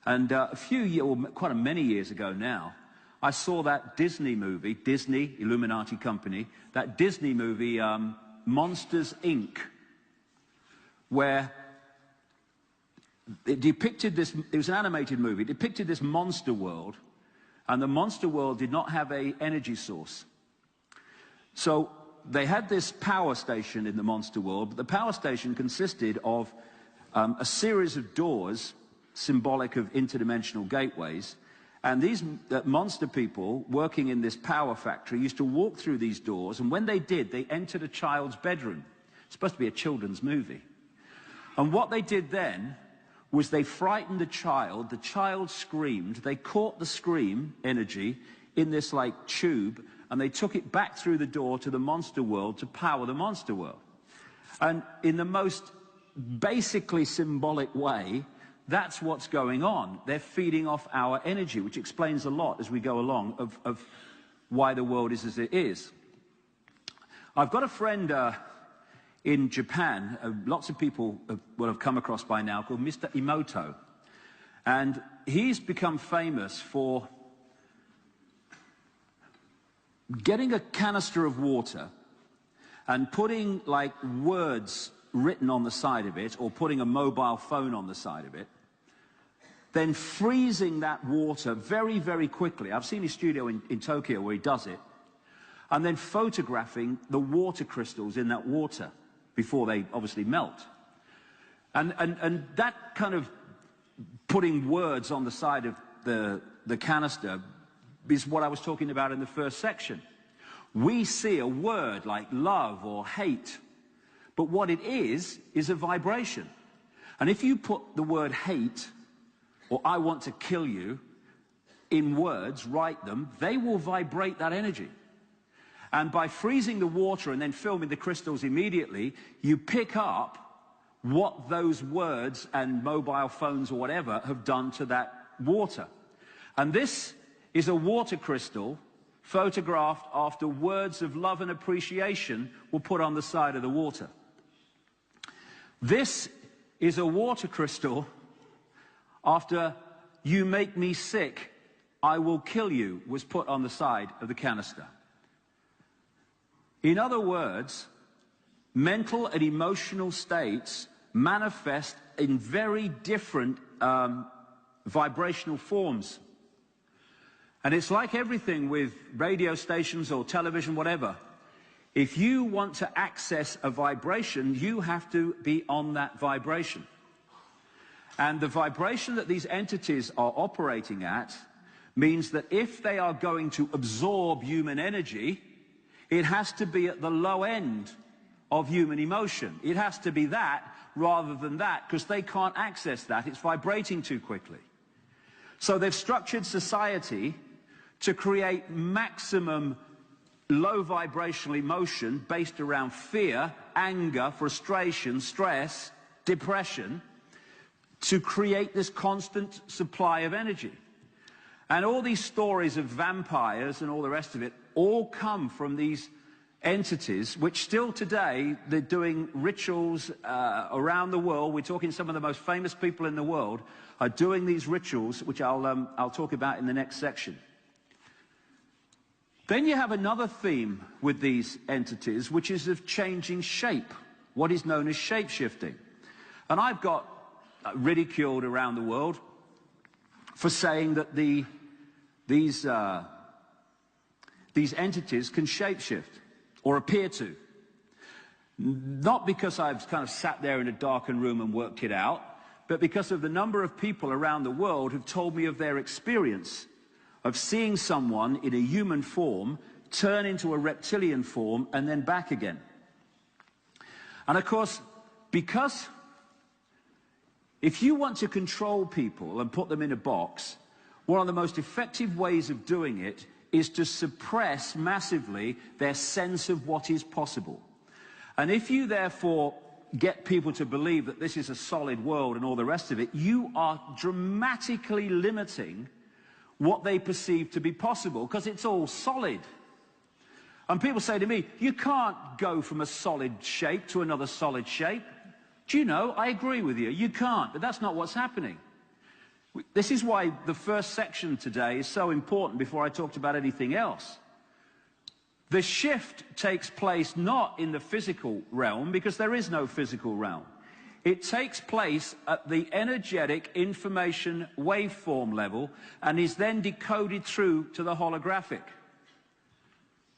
And a few years, or quite many years ago now, I saw that Disney movie, Disney, Illuminati company, that Disney movie, Monsters, Inc., where it depicted this, it was an animated movie, it depicted this monster world, and the monster world did not have an energy source. So they had this power station in the monster world, but the power station consisted of a series of doors, symbolic of interdimensional gateways, and these monster people working in this power factory used to walk through these doors, and when they did, they entered a child's bedroom. It's supposed to be a children's movie. And what they did then was they frightened the child screamed, they caught the scream energy in this like tube, and they took it back through the door to the monster world to power the monster world. And in the most basically symbolic way, that's what's going on. They're feeding off our energy, which explains a lot as we go along of why the world is as it is. I've got a friend in Japan, lots of people will have come across by now, called Mr. Emoto. And he's become famous for getting a canister of water and putting like words written on the side of it, or putting a mobile phone on the side of it, then freezing that water very, very quickly. I've seen his studio in Tokyo where he does it, and then photographing the water crystals in that water before they obviously melt. And that kind of putting words on the side of the canister is what I was talking about in the first section. We see a word like love or hate, but what it is a vibration. And if you put the word hate or I want to kill you in words, write them, they will vibrate that energy. And by freezing the water and then filming the crystals immediately, you pick up what those words and mobile phones or whatever have done to that water. And this is a water crystal photographed after words of love and appreciation were put on the side of the water. This is a water crystal after "you make me sick, I will kill you" was put on the side of the canister. In other words, mental and emotional states manifest in very different vibrational forms. And it's like everything with radio stations or television, whatever. If you want to access a vibration, you have to be on that vibration. And the vibration that these entities are operating at means that if they are going to absorb human energy, it has to be at the low end of human emotion. It has to be that rather than that, because they can't access that. It's vibrating too quickly. So they've structured society to create maximum low vibrational emotion based around fear, anger, frustration, stress, depression, to create this constant supply of energy. And all these stories of vampires and all the rest of it all come from these entities, which still today, they're doing rituals around the world. We're talking some of the most famous people in the world are doing these rituals, which I'll talk about in the next section. Then you have another theme with these entities, which is of changing shape, what is known as shape-shifting. And I've got ridiculed around the world for saying that these entities can shapeshift, or appear to. Not because I've kind of sat there in a darkened room and worked it out, but because of the number of people around the world who've told me of their experience of seeing someone in a human form turn into a reptilian form and then back again. And of course, because if you want to control people and put them in a box, one of the most effective ways of doing it is to suppress massively their sense of what is possible. And if you therefore get people to believe that this is a solid world and all the rest of it, you are dramatically limiting what they perceive to be possible, because it's all solid. And people say to me, you can't go from a solid shape to another solid shape. Do you know, I agree with you, you can't, but that's not what's happening. This is why the first section today is so important before I talked about anything else. The shift takes place not in the physical realm, because there is no physical realm. It takes place at the energetic information waveform level and is then decoded through to the holographic.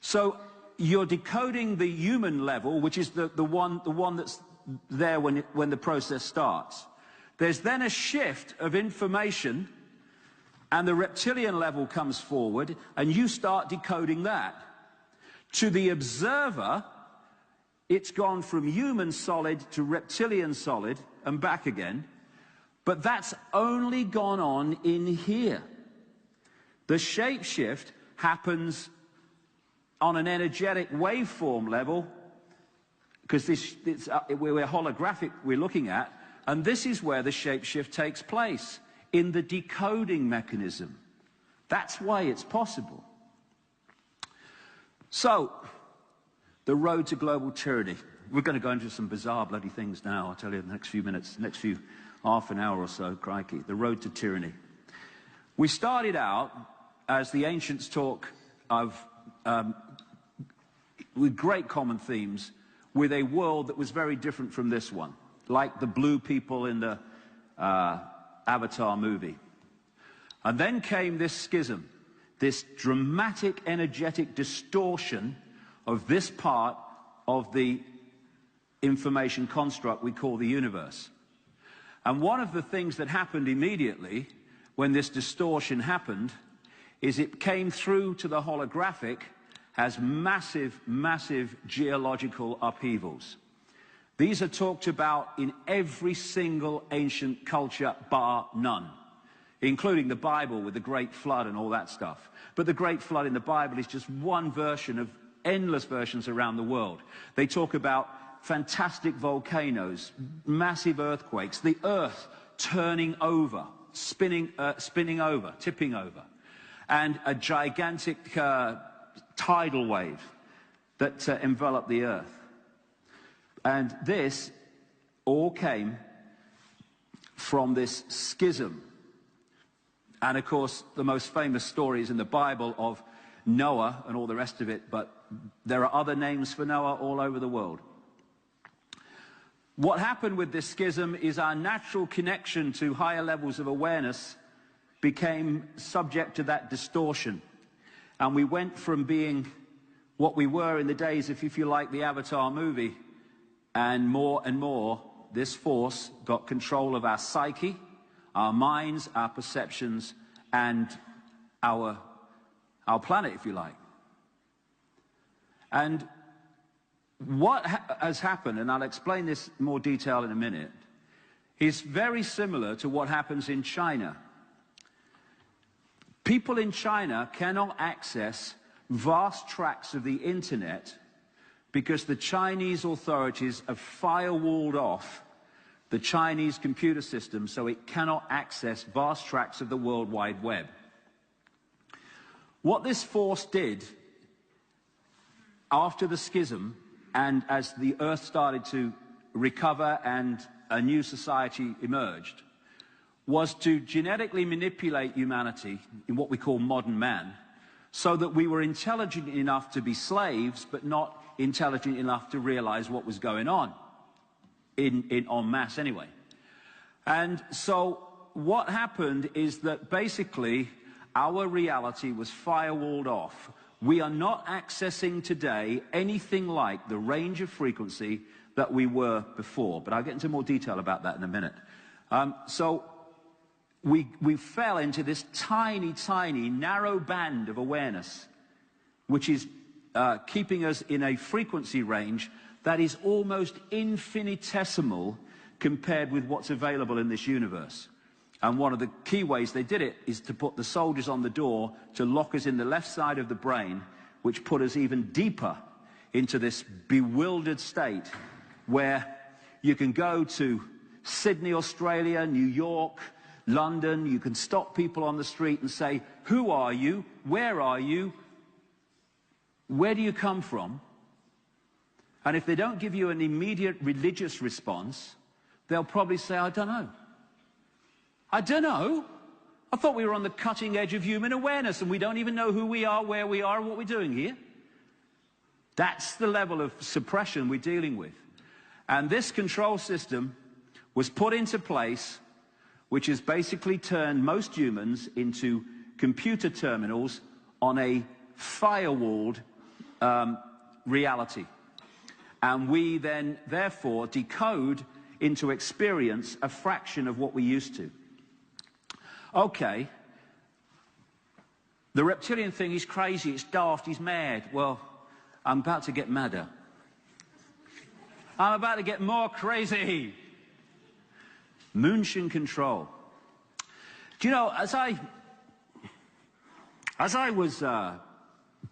So you're decoding the human level, which is the one that's there when the process starts. There's then a shift of information, and the reptilian level comes forward, and you start decoding that. To the observer, it's gone from human solid to reptilian solid and back again, but that's only gone on in here. The shape shift happens on an energetic waveform level, because we're holographic we're looking at, and this is where the shape shift takes place, in the decoding mechanism. That's why it's possible. So, the road to global tyranny. We're going to go into some bizarre bloody things now, I'll tell you in the next few minutes, half an hour or so, crikey. The road to tyranny. We started out, as the ancients talk of, with great common themes, with a world that was very different from this one. Like the blue people in the Avatar movie. And then came this schism, this dramatic, energetic distortion of this part of the information construct we call the universe. And one of the things that happened immediately when this distortion happened is it came through to the holographic as massive, massive geological upheavals. These are talked about in every single ancient culture bar none, including the Bible with the Great Flood and all that stuff. But the Great Flood in the Bible is just one version of endless versions around the world. They talk about fantastic volcanoes, massive earthquakes, the earth turning over, spinning over, tipping over, and a gigantic tidal wave that enveloped the earth. And this all came from this schism. And of course, the most famous story is in the Bible of Noah and all the rest of it, but there are other names for Noah all over the world. What happened with this schism is our natural connection to higher levels of awareness became subject to that distortion. And we went from being what we were in the days of, if you like, the Avatar movie, and more, this force got control of our psyche, our minds, our perceptions, and our planet, if you like. And what has happened, and I'll explain this in more detail in a minute, is very similar to what happens in China. People in China cannot access vast tracts of the internet because the Chinese authorities have firewalled off the Chinese computer system so it cannot access vast tracts of the World Wide Web. What this force did after the schism, and as the Earth started to recover and a new society emerged, was to genetically manipulate humanity in what we call modern man, so that we were intelligent enough to be slaves, but not intelligent enough to realize what was going on, en masse anyway. And so what happened is that basically our reality was firewalled off. We are not accessing today anything like the range of frequency that we were before, but I'll get into more detail about that in a minute. So we fell into this tiny, tiny, narrow band of awareness, which is keeping us in a frequency range that is almost infinitesimal compared with what's available in this universe. And one of the key ways they did it is to put the soldiers on the door to lock us in the left side of the brain, which put us even deeper into this bewildered state where you can go to Sydney, Australia, New York, London, you can stop people on the street and say, who are you? Where are you? Where do you come from? And if they don't give you an immediate religious response, they'll probably say, I don't know. I don't know. I thought we were on the cutting edge of human awareness and we don't even know who we are, where we are, and what we're doing here. That's the level of suppression we're dealing with. And this control system was put into place, which has basically turned most humans into computer terminals on a firewalled reality. And we then, therefore, decode into experience a fraction of what we used to. Okay, the reptilian thing is crazy, it's daft, he's mad. Well, I'm about to get madder. I'm about to get more crazy. Moonshine control. Do you know, as I was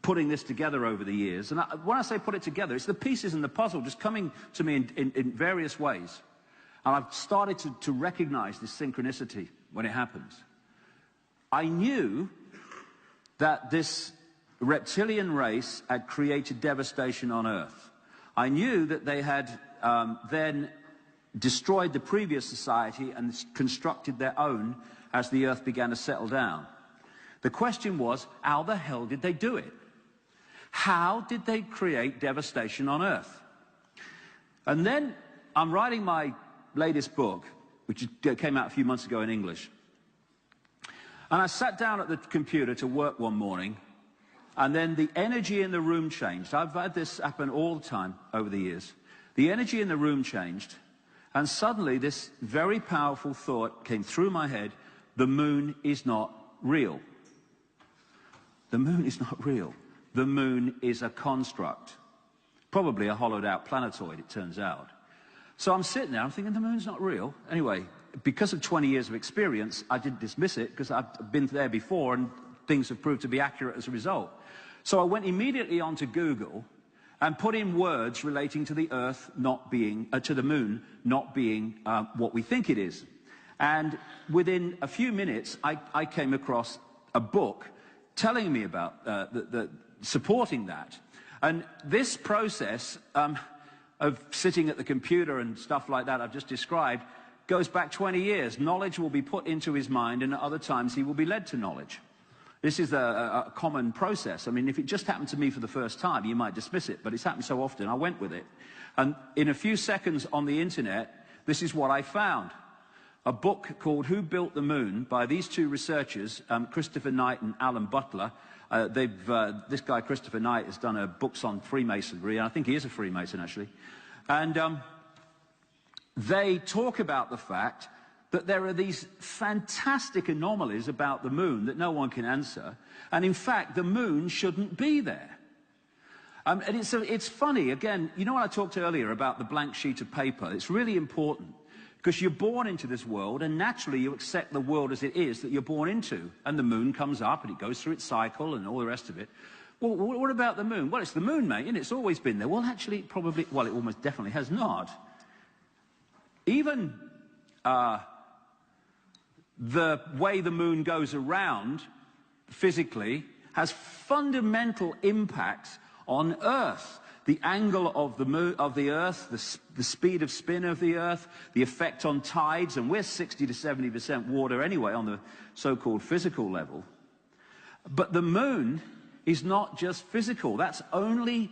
putting this together over the years, and when I say put it together, it's the pieces in the puzzle just coming to me in various ways. And I've started to recognize this synchronicity when it happens. I knew that this reptilian race had created devastation on Earth. I knew that they had then destroyed the previous society and constructed their own as the Earth began to settle down. The question was, how the hell did they do it? How did they create devastation on Earth? And then I'm writing my latest book, which came out a few months ago in English. And I sat down at the computer to work one morning, and then the energy in the room changed. I've had this happen all the time over the years. The energy in the room changed, and suddenly this very powerful thought came through my head: the moon is not real. The moon is not real. The moon is a construct. Probably a hollowed out planetoid, it turns out. So I'm sitting there, I'm thinking, the moon's not real. Anyway, because of 20 years of experience, I didn't dismiss it, because I've been there before and things have proved to be accurate as a result. So I went immediately onto Google and put in words relating to the Earth not being, to the moon not being what we think it is. And within a few minutes, I came across a book telling me about supporting that. And this process of sitting at the computer and stuff like that I've just described goes back 20 years. Knowledge will be put into his mind, and at other times he will be led to knowledge. This is a common process. I mean, if it just happened to me for the first time, you might dismiss it, but it's happened so often, I went with it. And in a few seconds on the internet, this is what I found. A book called Who Built the Moon by these two researchers, Christopher Knight and Alan Butler. This guy, Christopher Knight, has done books on Freemasonry, and I think he is a Freemason, actually. And they talk about the fact that there are these fantastic anomalies about the moon that no one can answer, and in fact, the moon shouldn't be there. And it's funny, again, you know what I talked earlier about the blank sheet of paper? It's really important, because you're born into this world, and naturally you accept the world as it is that you're born into. And the moon comes up, and it goes through its cycle, and all the rest of it. Well, what about the moon? Well, it's the moon, mate, and it's always been there. Well, actually, probably, well, it almost definitely has not. Even the way the moon goes around, physically, has fundamental impacts on Earth. The angle of the moon, of the Earth, the speed of spin of the Earth, the effect on tides, and we're 60 to 70% water anyway on the so-called physical level. But the moon is not just physical. That's only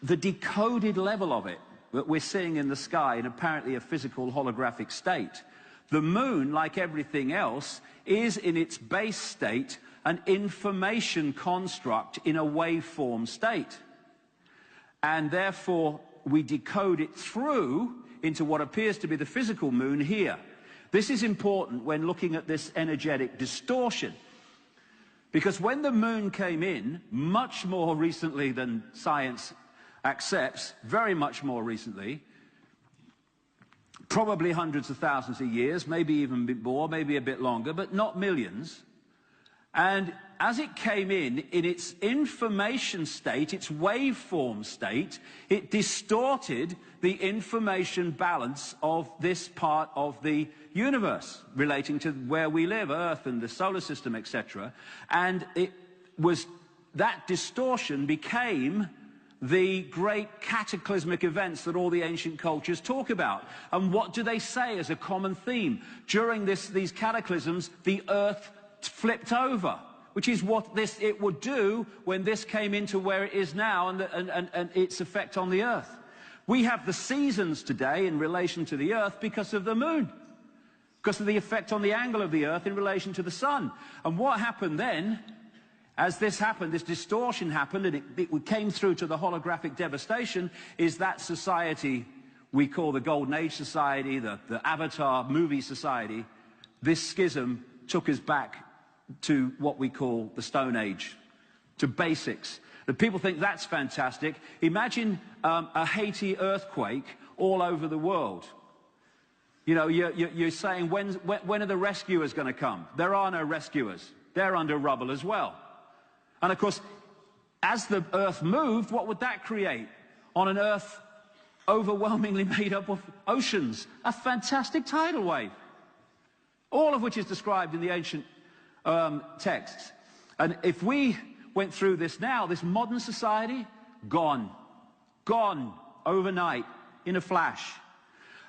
the decoded level of it that we're seeing in the sky in apparently a physical holographic state. The moon, like everything else, is in its base state an information construct in a waveform state. And therefore, we decode it through into what appears to be the physical moon here. This is important when looking at this energetic distortion. Because when the moon came in, much more recently than science accepts, very much more recently, probably hundreds of thousands of years, maybe even a bit more, maybe a bit longer, but not millions. And as it came in its information state, its waveform state, it distorted the information balance of this part of the universe relating to where we live, Earth and the solar system, etc. And that distortion became the great cataclysmic events that all the ancient cultures talk about. And what do they say as a common theme? During these cataclysms, the Earth flipped over, which is what it would do when this came into where it is now and its effect on the Earth. We have the seasons today in relation to the Earth because of the moon, because of the effect on the angle of the Earth in relation to the sun. And what happened then, as this happened, this distortion happened, and it came through to the holographic devastation, is that society we call the Golden Age Society, the Avatar movie society. This schism took us back to what we call the Stone Age, to basics. The people think that's fantastic. Imagine a Haiti earthquake all over the world. You know, you're saying, when are the rescuers going to come? There are no rescuers. They're under rubble as well. And of course, as the Earth moved, what would that create? On an Earth overwhelmingly made up of oceans, a fantastic tidal wave, all of which is described in the ancient texts. And if we went through this now, this modern society, gone overnight, in a flash.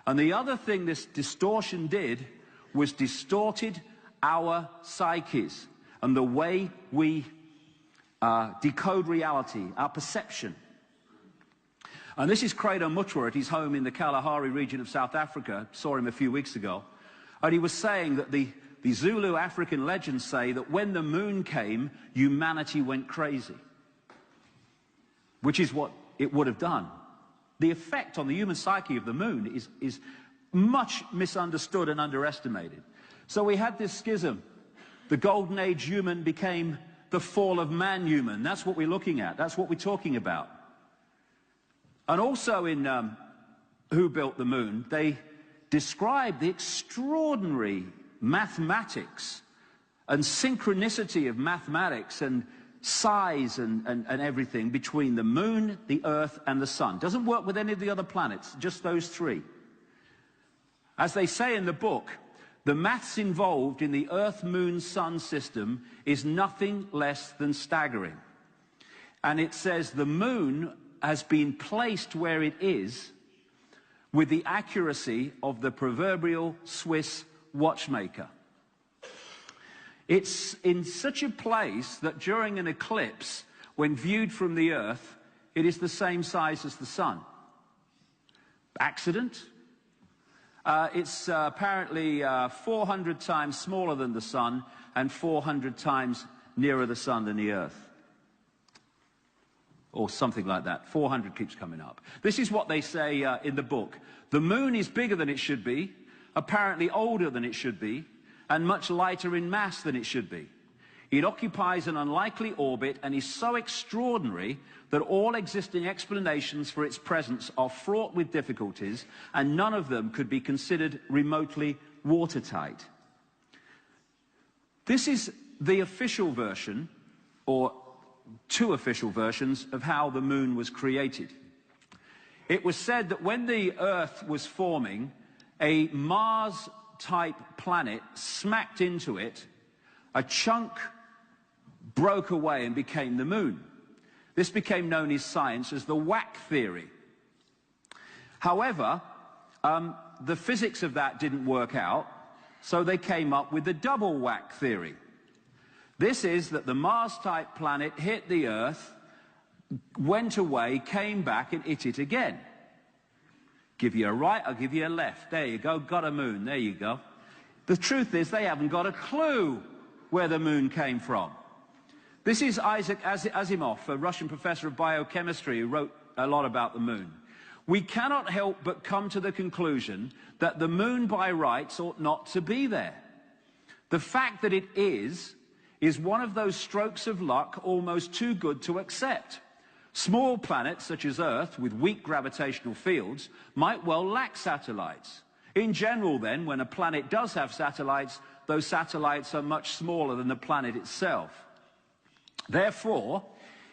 And the other thing this distortion did was distorted our psyches and the way we decode reality, our perception. And this is Credo Mutwa at his home in the Kalahari region of South Africa. Saw him a few weeks ago. And he was saying that the Zulu African legends say that when the moon came, humanity went crazy, which is what it would have done. The effect on the human psyche of the moon is much misunderstood and underestimated. So we had this schism. The golden age human became the fall of man human. That's what we're looking at. That's what we're talking about. And also in Who Built the Moon, they describe the extraordinary mathematics and synchronicity of mathematics and size and everything between the moon, the earth, and the sun. Doesn't work with any of the other planets, just those three. As they say in the book, the maths involved in the Earth-Moon-Sun system is nothing less than staggering. And it says the moon has been placed where it is with the accuracy of the proverbial Swiss watchmaker. It's in such a place that during an eclipse, when viewed from the Earth, it is the same size as the sun. Accident? It's apparently 400 times smaller than the sun and 400 times nearer the sun than the Earth. Or something like that. 400 keeps coming up. This is what they say in the book. The moon is bigger than it should be, apparently older than it should be, and much lighter in mass than it should be. It occupies an unlikely orbit and is so extraordinary that all existing explanations for its presence are fraught with difficulties, and none of them could be considered remotely watertight. This is the official version, or two official versions, of how the moon was created. It was said that when the Earth was forming, a Mars-type planet smacked into it, a chunk broke away and became the moon. This became known in science as the whack theory. However, the physics of that didn't work out, so they came up with the double whack theory. This is that the Mars-type planet hit the Earth, went away, came back and hit it again. Give you a right, I'll give you a left. There you go, got a moon, there you go. The truth is they haven't got a clue where the moon came from. This is Isaac Asimov, a Russian professor of biochemistry who wrote a lot about the moon. We cannot help but come to the conclusion that the moon by rights ought not to be there. The fact that it is one of those strokes of luck almost too good to accept. Small planets such as Earth with weak gravitational fields might well lack satellites. In general then, when a planet does have satellites, those satellites are much smaller than the planet itself. Therefore,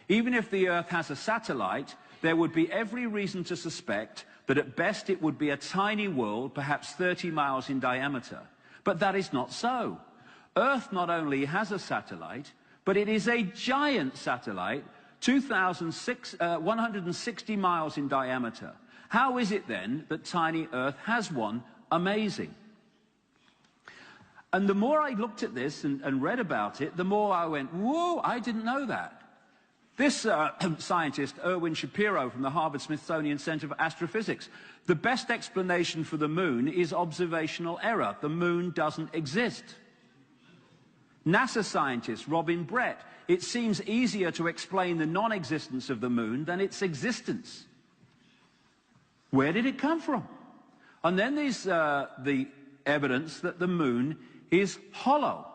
even if the Earth has a satellite, there would be every reason to suspect that at best it would be a tiny world, perhaps 30 miles in diameter. But that is not so. Earth not only has a satellite, but it is a giant satellite, 160 miles in diameter. How is it then that tiny Earth has one? Amazing. And the more I looked at this and read about it, the more I went, whoa, I didn't know that. This scientist, Erwin Shapiro from the Harvard-Smithsonian Center for Astrophysics, the best explanation for the moon is observational error. The moon doesn't exist. NASA scientist Robin Brett, it seems easier to explain the non-existence of the moon than its existence. Where did it come from? And then there's the evidence that the moon is hollow.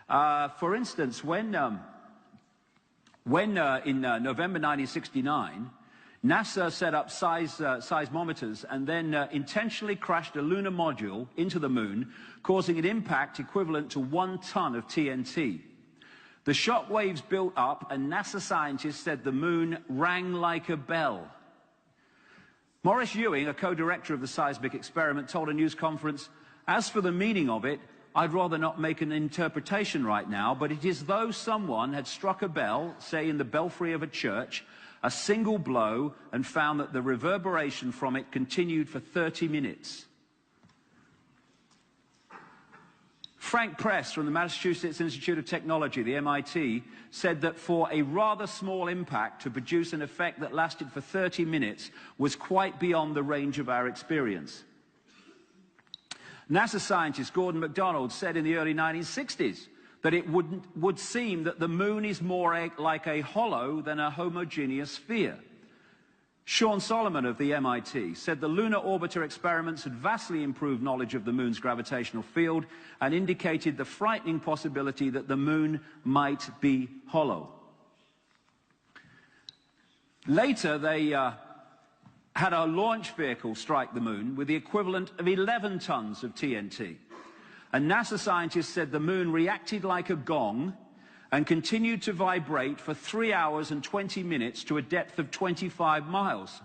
For instance, when in November 1969, NASA set up seismometers and then intentionally crashed a lunar module into the moon, causing an impact equivalent to 1 ton of TNT. The shock waves built up, and NASA scientists said the moon rang like a bell. Maurice Ewing, a co-director of the seismic experiment, told a news conference, "As for the meaning of it, I'd rather not make an interpretation right now, but it is as though someone had struck a bell, say in the belfry of a church, a single blow, and found that the reverberation from it continued for 30 minutes. Frank Press from the Massachusetts Institute of Technology, the MIT, said that for a rather small impact to produce an effect that lasted for 30 minutes was quite beyond the range of our experience. NASA scientist Gordon MacDonald said in the early 1960s that it would seem that the moon is more like a hollow than a homogeneous sphere. Sean Solomon of the MIT said the lunar orbiter experiments had vastly improved knowledge of the moon's gravitational field and indicated the frightening possibility that the moon might be hollow. Later, they had a launch vehicle strike the moon with the equivalent of 11 tons of TNT. And NASA scientists said the moon reacted like a gong and continued to vibrate for 3 hours and 20 minutes to a depth of 25 miles.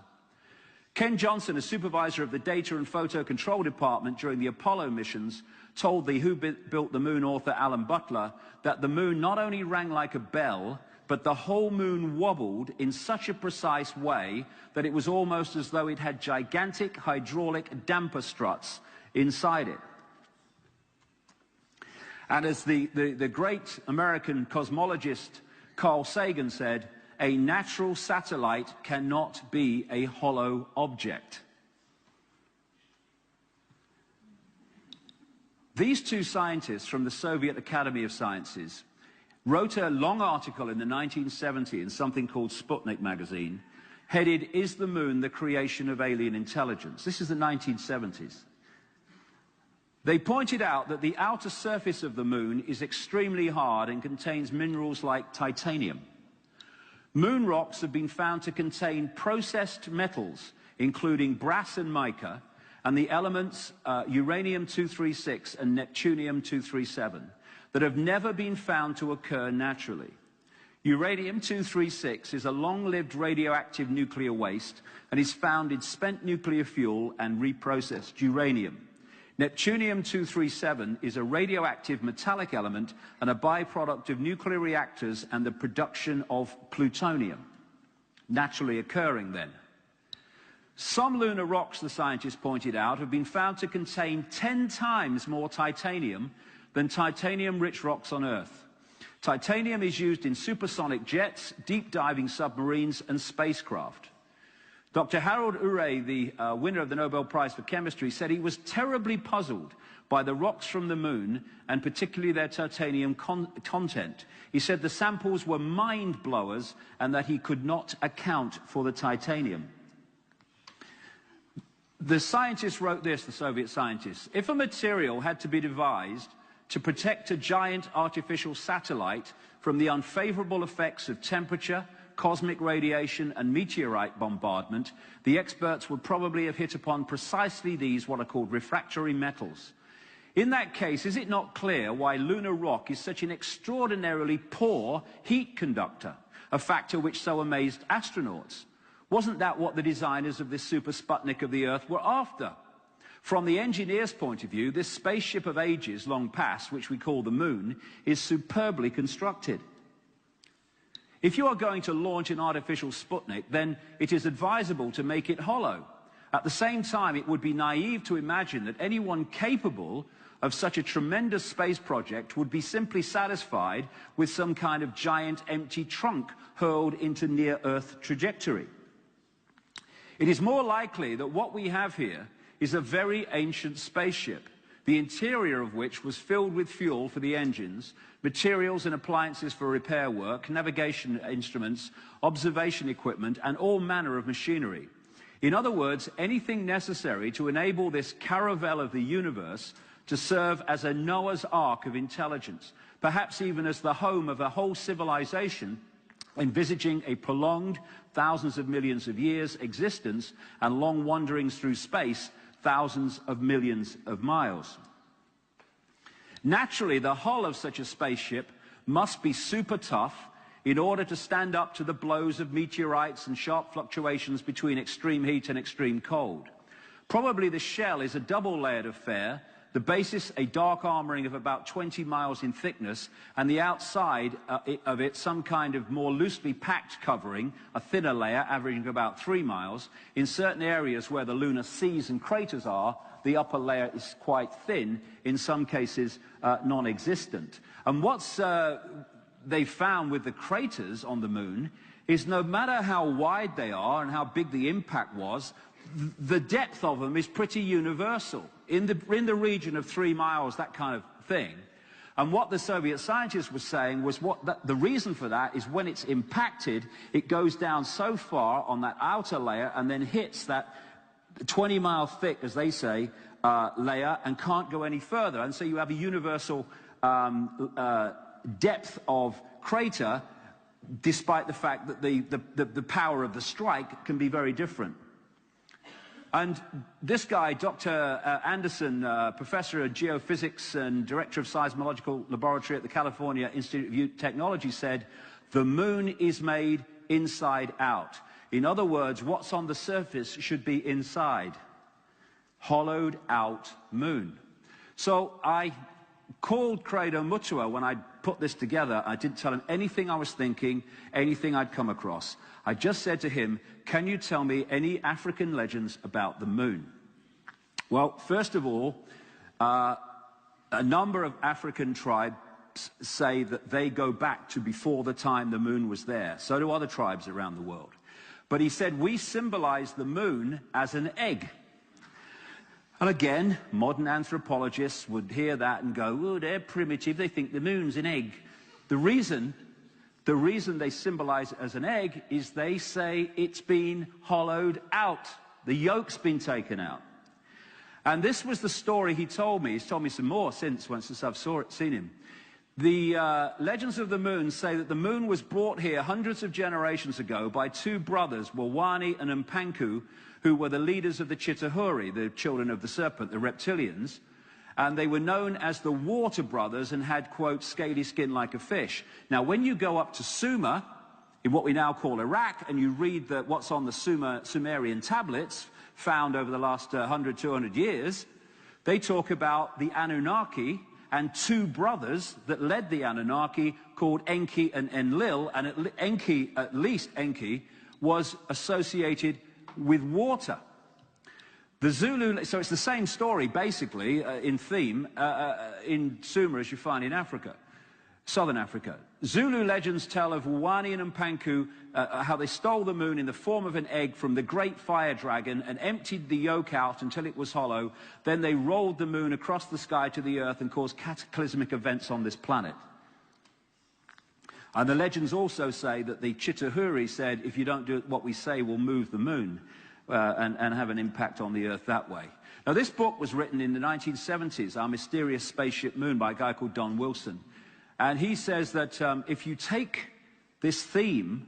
Ken Johnson, a supervisor of the Data and Photo Control Department during the Apollo missions, told the Who Built the Moon author Alan Butler that the moon not only rang like a bell, but the whole moon wobbled in such a precise way that it was almost as though it had gigantic hydraulic damper struts inside it. And as the great American cosmologist Carl Sagan said, a natural satellite cannot be a hollow object. These two scientists from the Soviet Academy of Sciences wrote a long article in the 1970s in something called Sputnik magazine, headed, "Is the Moon the Creation of Alien Intelligence?" This is the 1970s. They pointed out that the outer surface of the moon is extremely hard and contains minerals like titanium. Moon rocks have been found to contain processed metals, including brass and mica, and the elements uranium-236 and neptunium-237, that have never been found to occur naturally. Uranium-236 is a long-lived radioactive nuclear waste and is found in spent nuclear fuel and reprocessed uranium. Neptunium-237 is a radioactive metallic element and a byproduct of nuclear reactors and the production of plutonium, naturally occurring then. Some lunar rocks, the scientists pointed out, have been found to contain 10 times more titanium than titanium-rich rocks on Earth. Titanium is used in supersonic jets, deep-diving submarines, and spacecraft. Dr. Harold Urey, the winner of the Nobel Prize for Chemistry, said he was terribly puzzled by the rocks from the moon, and particularly their titanium content. He said the samples were mind-blowers and that he could not account for the titanium. The scientists wrote this, the Soviet scientists: if a material had to be devised to protect a giant artificial satellite from the unfavorable effects of temperature, cosmic radiation and meteorite bombardment, the experts would probably have hit upon precisely these, what are called refractory metals. In that case, is it not clear why lunar rock is such an extraordinarily poor heat conductor, a factor which so amazed astronauts? Wasn't that what the designers of this super Sputnik of the Earth were after? From the engineer's point of view, this spaceship of ages long past, which we call the moon, is superbly constructed. If you are going to launch an artificial Sputnik, then it is advisable to make it hollow. At the same time, it would be naive to imagine that anyone capable of such a tremendous space project would be simply satisfied with some kind of giant empty trunk hurled into near-Earth trajectory. It is more likely that what we have here is a very ancient spaceship, the interior of which was filled with fuel for the engines, materials and appliances for repair work, navigation instruments, observation equipment, and all manner of machinery. In other words, anything necessary to enable this caravel of the universe to serve as a Noah's Ark of intelligence, perhaps even as the home of a whole civilization, envisaging a prolonged, thousands of millions of years existence and long wanderings through space, thousands of millions of miles. Naturally, the hull of such a spaceship must be super tough in order to stand up to the blows of meteorites and sharp fluctuations between extreme heat and extreme cold. Probably the shell is a double-layered affair, the basis a dark armoring of about 20 miles in thickness, and the outside of it some kind of more loosely packed covering, a thinner layer averaging about 3 miles. In certain areas where the lunar seas and craters are, the upper layer is quite thin, in some cases non-existent. And what's they found with the craters on the moon is no matter how wide they are and how big the impact was, the depth of them is pretty universal. In the region of 3 miles, that kind of thing. And what the Soviet scientists were saying was the reason for that is when it's impacted, it goes down so far on that outer layer and then hits that 20-mile thick, as they say, layer and can't go any further. And so you have a universal depth of crater, despite the fact that the power of the strike can be very different. And this guy, Dr. Anderson, professor of geophysics and director of seismological laboratory at the California Institute of Technology, said, the moon is made inside out. In other words, what's on the surface should be inside. Hollowed out moon. So I called Credo Mutua when I put this together. I didn't tell him anything I was thinking, anything I'd come across. I just said to him, can you tell me any African legends about the moon? Well, first of all, a number of African tribes say that they go back to before the time the moon was there. So do other tribes around the world. But he said, we symbolize the moon as an egg. And again, modern anthropologists would hear that and go, oh, they're primitive, they think the moon's an egg. The reason they symbolize it as an egg is they say it's been hollowed out. The yolk's been taken out. And this was the story he told me. He's told me some more since I've seen him. The legends of the moon say that the moon was brought here hundreds of generations ago by two brothers, Wawani and Mpanku, who were the leaders of the Chitahuri, the children of the serpent, the Reptilians. And they were known as the Water Brothers and had, quote, scaly skin like a fish. Now, when you go up to Sumer, in what we now call Iraq, and you read what's on the Sumerian tablets found over the last 100, 200 years, they talk about the Anunnaki and two brothers that led the Anunnaki called Enki and Enlil, and at least Enki was associated with water. The Zulu, so it's the same story basically in theme in Sumer as you find in Africa, southern Africa. Zulu legends tell of Wawani and Mpanku how they stole the moon in the form of an egg from the great fire dragon and emptied the yolk out until it was hollow. Then they rolled the moon across the sky to the earth and caused cataclysmic events on this planet. And the legends also say that the Chitahuri said, if you don't do what we say, we'll move the moon and have an impact on the earth that way. Now, this book was written in the 1970s, Our Mysterious Spaceship Moon, by a guy called Don Wilson. And he says that if you take this theme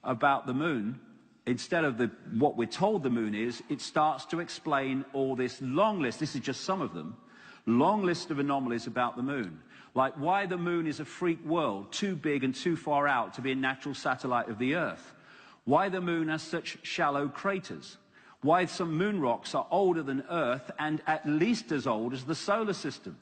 about the moon, instead of what we're told the moon is, it starts to explain all this long list, this is just some of them, long list of anomalies about the moon. Like why the moon is a freak world, too big and too far out to be a natural satellite of the Earth. Why the moon has such shallow craters. Why some moon rocks are older than Earth and at least as old as the solar system.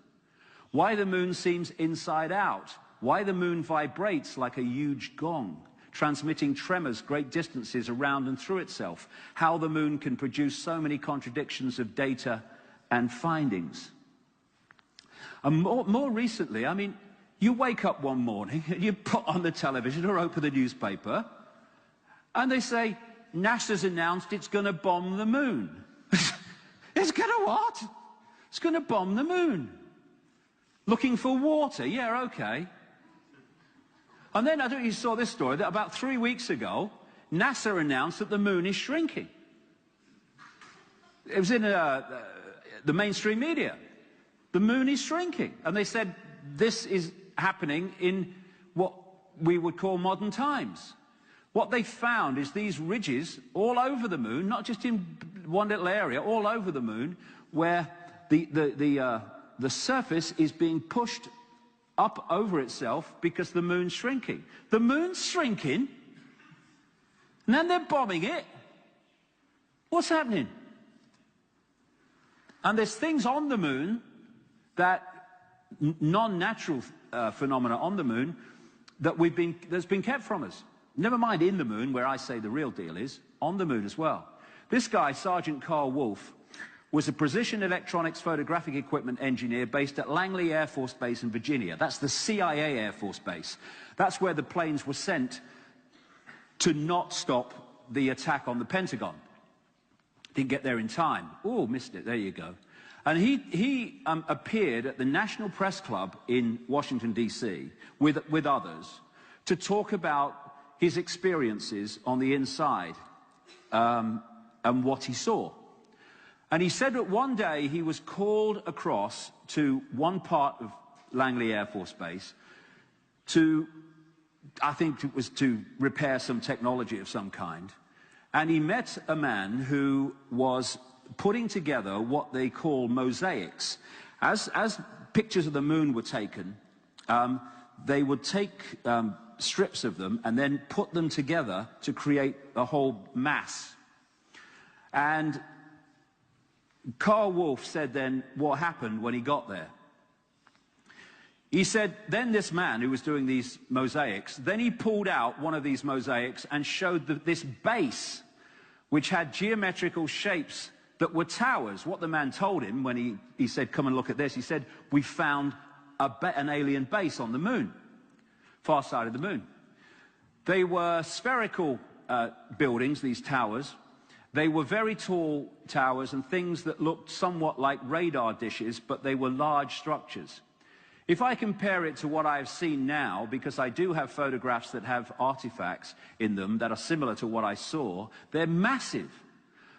Why the moon seems inside out. Why the moon vibrates like a huge gong, transmitting tremors great distances around and through itself. How the moon can produce so many contradictions of data and findings. And more recently, I mean, you wake up one morning and you put on the television or open the newspaper and they say, NASA's announced it's going to bomb the moon. It's going to what? It's going to bomb the moon. Looking for water. Yeah, okay. And then, I don't know if you saw this story, that about 3 weeks ago, NASA announced that the moon is shrinking. It was in the mainstream media. The moon is shrinking. And they said this is happening in what we would call modern times. What they found is these ridges all over the moon, not just in one little area, all over the moon, where the surface is being pushed up over itself because the moon's shrinking. The moon's shrinking, and then they're bombing it. What's happening? And there's things on the moon that non-natural phenomena on the moon that's been kept from us. Never mind in the moon, where I say the real deal is, on the moon as well. This guy, Sergeant Carl Wolf, was a precision electronics photographic equipment engineer based at Langley Air Force Base in Virginia. That's the CIA Air Force Base. That's where the planes were sent to not stop the attack on the Pentagon. Didn't get there in time. Oh, missed it. There you go. And he appeared at the National Press Club in Washington, D.C. with others to talk about his experiences on the inside and what he saw. And he said that one day he was called across to one part of Langley Air Force Base to, I think it was to repair some technology of some kind. And he met a man who was putting together what they call mosaics. As pictures of the moon were taken, they would take strips of them and then put them together to create a whole mass. And Carl Wolf said then what happened when he got there. He said, then this man who was doing these mosaics, then he pulled out one of these mosaics and showed this base, which had geometrical shapes that were towers. What the man told him when he said, come and look at this, he said, we found an alien base on the moon, far side of the moon. They were spherical buildings, these towers. They were very tall towers and things that looked somewhat like radar dishes, but they were large structures. If I compare it to what I've seen now, because I do have photographs that have artifacts in them that are similar to what I saw, they're massive.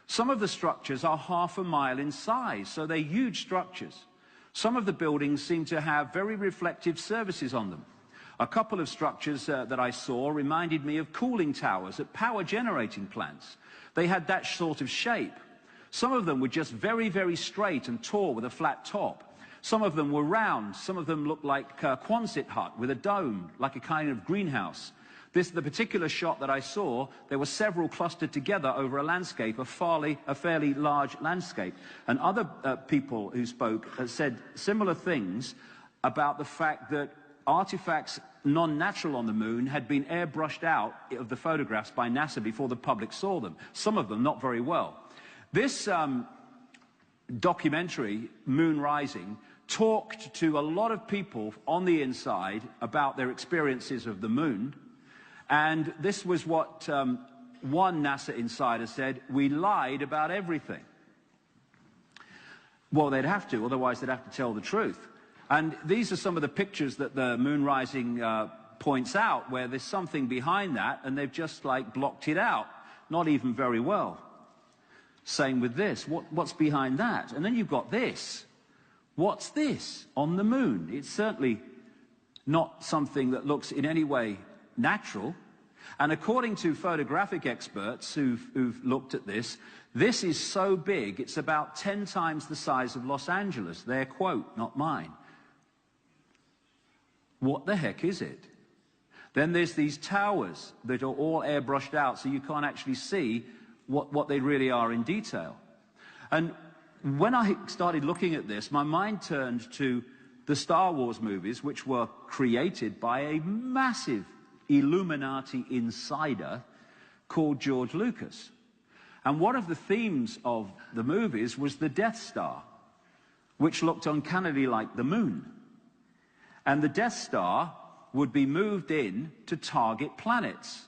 Some of the structures are 1/2 mile in size, so they're huge structures. Some of the buildings seem to have very reflective surfaces on them. A couple of structures that I saw reminded me of cooling towers at power generating plants. They had that sort of shape. Some of them were just very, very straight and tall with a flat top. Some of them were round. Some of them looked like a Quonset hut with a dome, like a kind of greenhouse. The particular shot that I saw, there were several clustered together over a landscape, a fairly large landscape. And other people who spoke said similar things about the fact that artifacts non-natural on the moon had been airbrushed out of the photographs by NASA before the public saw them. Some of them not very well. This documentary, Moon Rising, talked to a lot of people on the inside about their experiences of the moon. And this was what one NASA insider said: we lied about everything. Well, they'd have to, otherwise they'd have to tell the truth. And these are some of the pictures that the Moon Rising points out, where there's something behind that, and they've just like blocked it out. Not even very well. Same with this. What's behind that? And then you've got this. What's this on the moon? It's certainly not something that looks in any way natural. And according to photographic experts who've looked at this, this is so big, it's about 10 times the size of Los Angeles. Their quote, not mine. What the heck is it? Then there's these towers that are all airbrushed out, so you can't actually see what they really are in detail. And when I started looking at this, my mind turned to the Star Wars movies, which were created by a massive Illuminati insider called George Lucas. And one of the themes of the movies was the Death Star, which looked uncannily like the moon. And the Death Star would be moved in to target planets,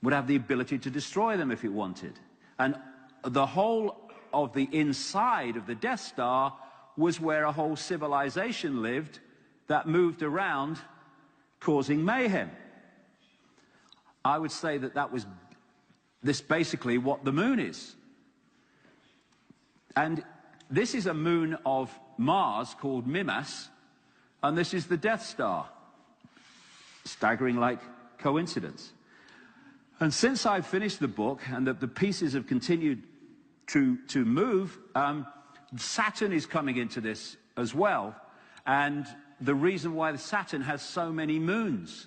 would have the ability to destroy them if it wanted. And the whole of the inside of the Death Star was where a whole civilization lived that moved around causing mayhem. I would say that that was basically what the moon is. And this is a moon of Mars called Mimas, and this is the Death Star. Staggering like coincidence. And since I've finished the book and the pieces have continued to move, Saturn is coming into this as well. And the reason why Saturn has so many moons.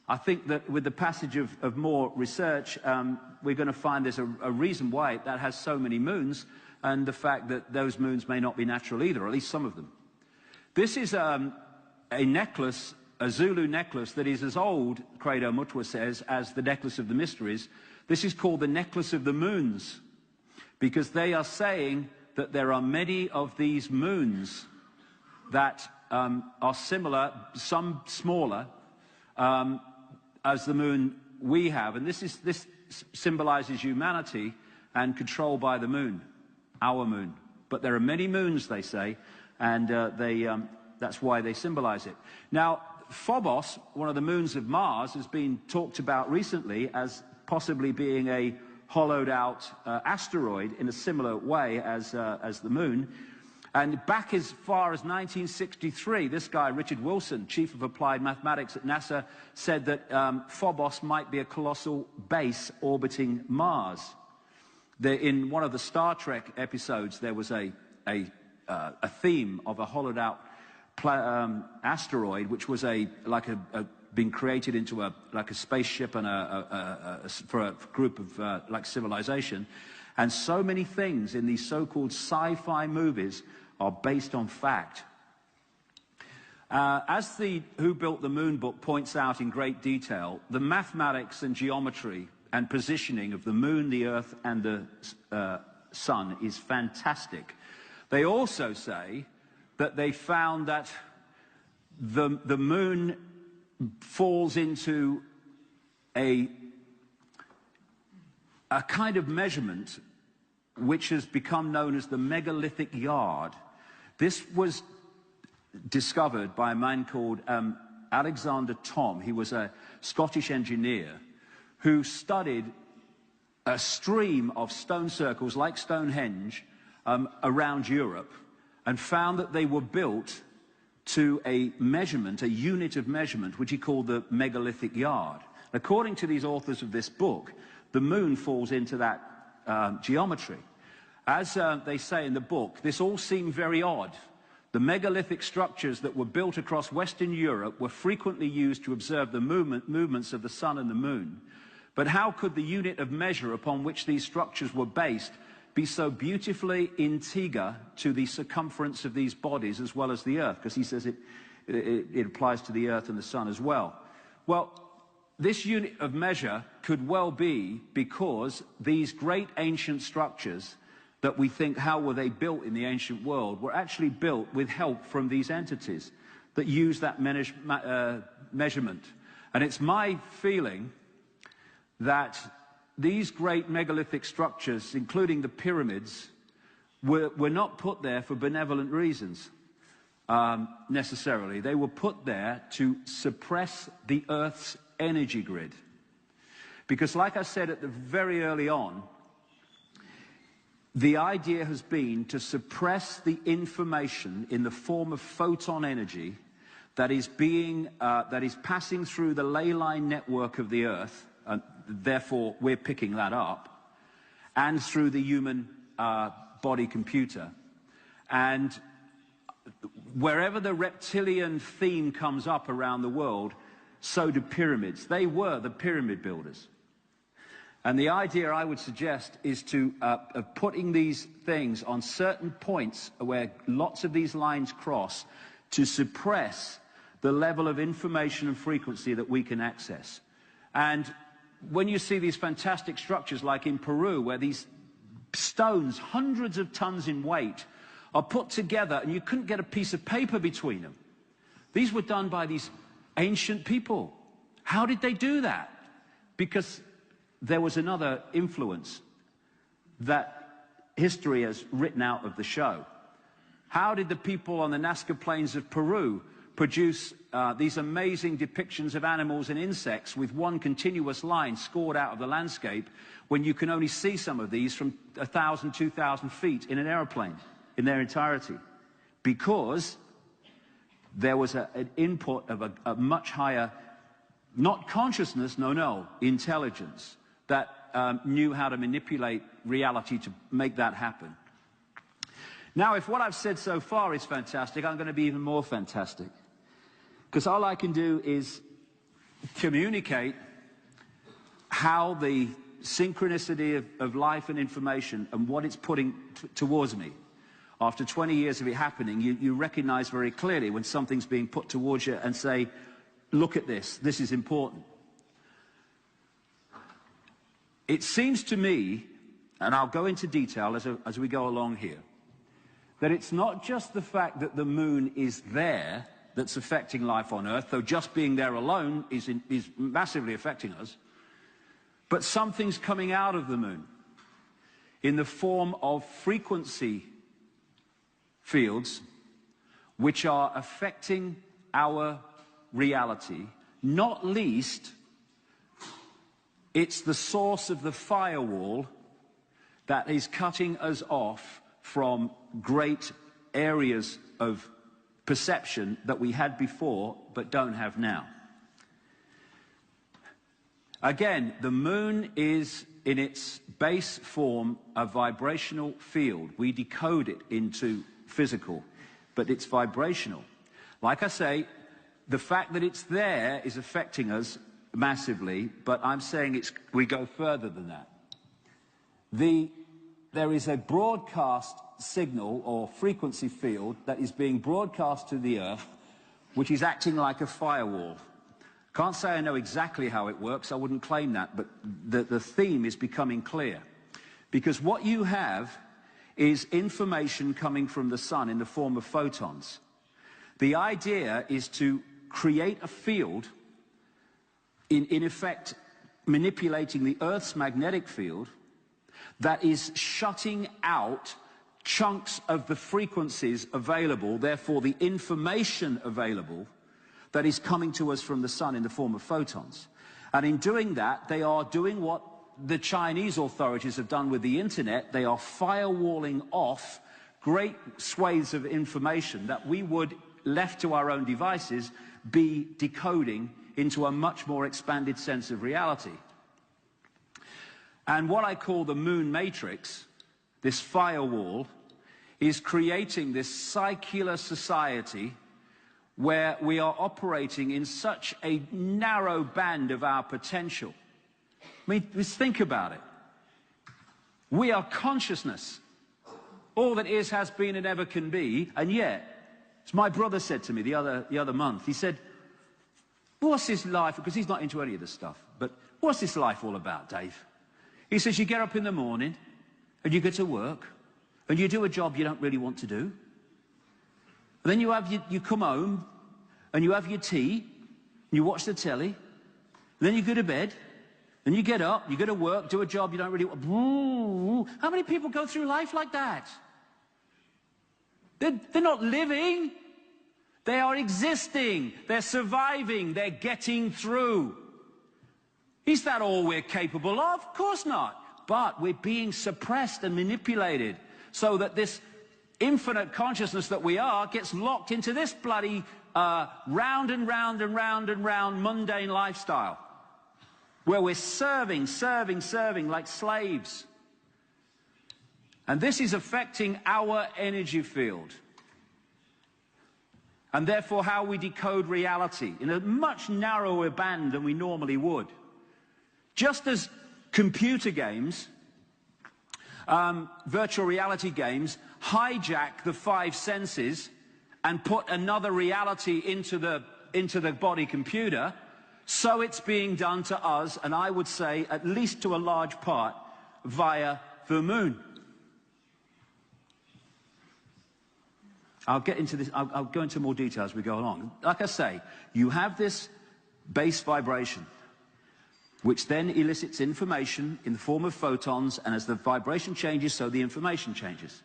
I think that with the passage of more research, we're going to find there's a reason why that has so many moons, and the fact that those moons may not be natural either, or at least some of them. This is a necklace, a Zulu necklace that is as old, Credo Mutwa says, as the necklace of the mysteries. This is called the necklace of the moons, because they are saying that there are many of these moons that are similar, some smaller, as the moon we have, and this symbolizes humanity and control by the moon, our moon. But there are many moons, they say, and that's why they symbolize it. Now, Phobos, one of the moons of Mars, has been talked about recently as possibly being a hollowed-out asteroid in a similar way as the moon. And back as far as 1963, this guy, Richard Wilson, Chief of Applied Mathematics at NASA, said that Phobos might be a colossal base orbiting Mars. In one of the Star Trek episodes, there was a theme of a hollowed-out asteroid, which was being created into a spaceship and for a group of like civilization. And so many things in these so-called sci-fi movies are based on fact. As the Who Built the Moon book points out in great detail, the mathematics and geometry and positioning of the moon, the earth, and the sun is fantastic. They also say that they found that the moon falls into a kind of measurement which has become known as the megalithic yard. This was discovered by a man called Alexander Thom. He was a Scottish engineer who studied a stream of stone circles like Stonehenge around Europe, and found that they were built to a measurement, a unit of measurement, which he called the megalithic yard. According to these authors of this book, the moon falls into that geometry. As they say in the book, this all seemed very odd. The megalithic structures that were built across Western Europe were frequently used to observe the movements of the sun and the moon. But how could the unit of measure upon which these structures were based be so beautifully integer to the circumference of these bodies as well as the earth? Because he says it applies to the earth and the sun as well. Well, this unit of measure could well be because these great ancient structures that we think, how were they built in the ancient world, were actually built with help from these entities that use that measurement. And it's my feeling that these great megalithic structures, including the pyramids, were not put there for benevolent reasons, necessarily. They were put there to suppress the Earth's energy grid. Because, like I said at the very early on, the idea has been to suppress the information in the form of photon energy that is passing through the ley line network of the Earth, and therefore we're picking that up, and through the human body computer. And wherever the reptilian theme comes up around the world, so do pyramids. They were the pyramid builders. And the idea I would suggest is of putting these things on certain points where lots of these lines cross to suppress the level of information and frequency that we can access. And when you see these fantastic structures like in Peru, where these stones, hundreds of tons in weight, are put together and you couldn't get a piece of paper between them. These were done by these ancient people. How did they do that? Because there was another influence that history has written out of the show. How did the people on the Nazca Plains of Peru produce these amazing depictions of animals and insects with one continuous line scored out of the landscape when you can only see some of these from 1,000, 2,000 feet in an airplane in their entirety? Because there was an input of a much higher, not consciousness, no, intelligence that knew how to manipulate reality to make that happen. Now, if what I've said so far is fantastic, I'm going to be even more fantastic. Because all I can do is communicate how the synchronicity of life and information and what it's putting towards me. After 20 years of it happening, you recognize very clearly when something's being put towards you and say, look at this is important. It seems to me, and I'll go into detail as we go along here, that it's not just the fact that the moon is there that's affecting life on Earth, though just being there alone is massively affecting us. But something's coming out of the moon in the form of frequency fields which are affecting our reality. Not least, it's the source of the firewall that is cutting us off from great areas of perception that we had before but don't have now. Again, the moon is, in its base form, a vibrational field. We decode it into physical, but it's vibrational. Like I say, the fact that it's there is affecting us massively, but I'm saying we go further than that. There is a broadcast signal or frequency field that is being broadcast to the Earth, which is acting like a firewall. Can't say I know exactly how it works, I wouldn't claim that, but the theme is becoming clear. Because what you have is information coming from the sun in the form of photons. The idea is to create a field, in effect manipulating the Earth's magnetic field, that is shutting out chunks of the frequencies available, therefore the information available, that is coming to us from the sun in the form of photons. And in doing that, they are doing what the Chinese authorities have done with the internet. They are firewalling off great swathes of information that we would, left to our own devices, be decoding into a much more expanded sense of reality. And what I call the moon matrix, this firewall, is creating this secular society where we are operating in such a narrow band of our potential. I mean, just think about it. We are consciousness. All that is, has been, and ever can be, and yet, as my brother said to me the other month, he said, what's this life, because he's not into any of this stuff, but what's this life all about, Dave? He says, you get up in the morning, and you go to work, and you do a job you don't really want to do. And then you come home, and you have your tea, and you watch the telly, and then you go to bed, and you get up, you go to work, do a job you don't really want. How many people go through life like that? They're not living. They are existing. They're surviving. They're getting through. Is that all we're capable of? Of course not. But we're being suppressed and manipulated so that this infinite consciousness that we are gets locked into this bloody round and round and round and round mundane lifestyle where we're serving like slaves. And this is affecting our energy field and therefore how we decode reality in a much narrower band than we normally would. Just as computer games, virtual reality games, hijack the five senses and put another reality into the body computer, so it's being done to us, and I would say at least to a large part via the moon. I'll get into this, I'll go into more detail as we go along. Like I say, you have this base vibration, which then elicits information in the form of photons, and as the vibration changes, so the information changes.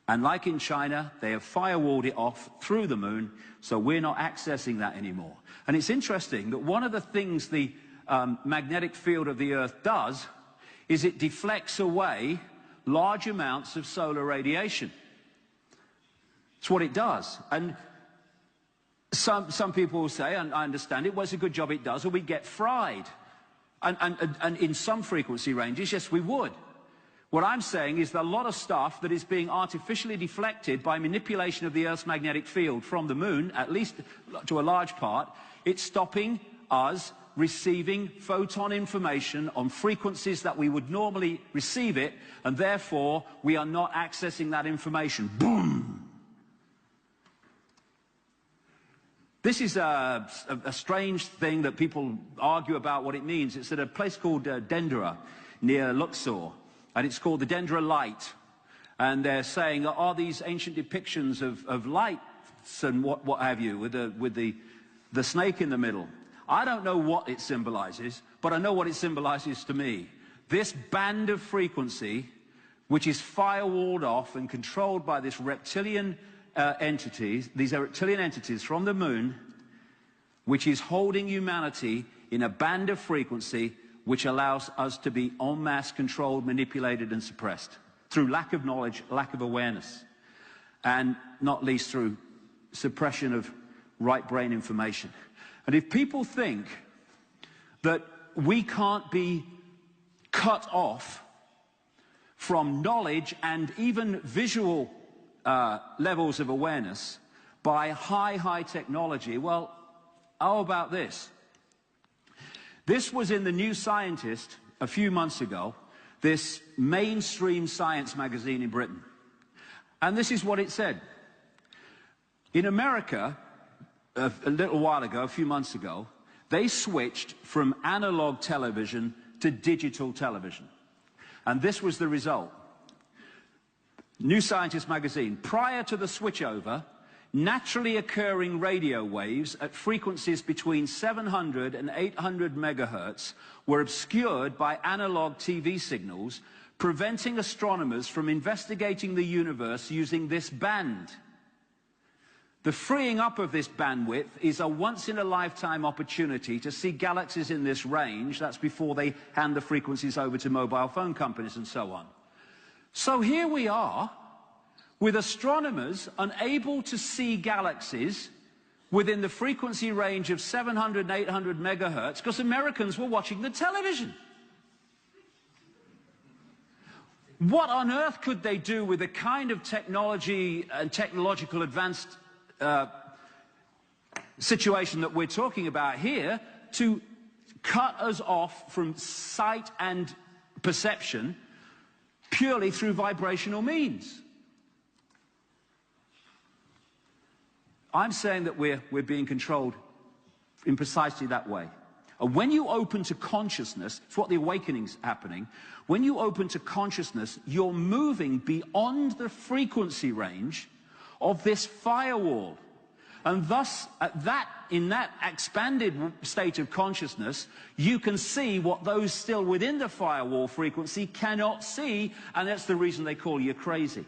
And like in China, they have firewalled it off through the moon, so we're not accessing that anymore. And it's interesting that one of the things the magnetic field of the Earth does is it deflects away large amounts of solar radiation. It's what it does. And some people will say, and I understand it, well, it's a good job it does, or we get fried. And in some frequency ranges, yes, we would. What I'm saying is that a lot of stuff that is being artificially deflected by manipulation of the Earth's magnetic field from the moon, at least to a large part, it's stopping us receiving photon information on frequencies that we would normally receive it, and therefore we are not accessing that information. Boom! This is a strange thing that people argue about what it means. It's at a place called Dendera, near Luxor, and it's called the Dendera Light. And they're saying, are these ancient depictions of lights and what have you, with the snake in the middle? I don't know what it symbolizes, but I know what it symbolizes to me. This band of frequency, which is firewalled off and controlled by this reptilian entities, these reptilian entities from the moon, which is holding humanity in a band of frequency which allows us to be en masse controlled, manipulated, and suppressed through lack of knowledge, lack of awareness, and not least through suppression of right brain information. And if people think that we can't be cut off from knowledge and even visual levels of awareness by high technology, well, how about this? This was in the New Scientist a few months ago, this mainstream science magazine in Britain. And this is what it said. In America, a little while ago, a few months ago, they switched from analog television to digital television. And this was the result. New Scientist magazine, prior to the switchover, naturally occurring radio waves at frequencies between 700 and 800 megahertz were obscured by analog TV signals, preventing astronomers from investigating the universe using this band. The freeing up of this bandwidth is a once-in-a-lifetime opportunity to see galaxies in this range. That's before they hand the frequencies over to mobile phone companies and so on. So here we are, with astronomers unable to see galaxies within the frequency range of 700 and 800 megahertz because Americans were watching the television. What on earth could they do with the kind of technology and technological advanced situation that we're talking about here to cut us off from sight and perception purely through vibrational means? I'm saying that we're being controlled in precisely that way. And when you open to consciousness, it's what the awakening's happening. When you open to consciousness, you're moving beyond the frequency range of this firewall. And thus, in that expanded state of consciousness, you can see what those still within the firewall frequency cannot see, and that's the reason they call you crazy.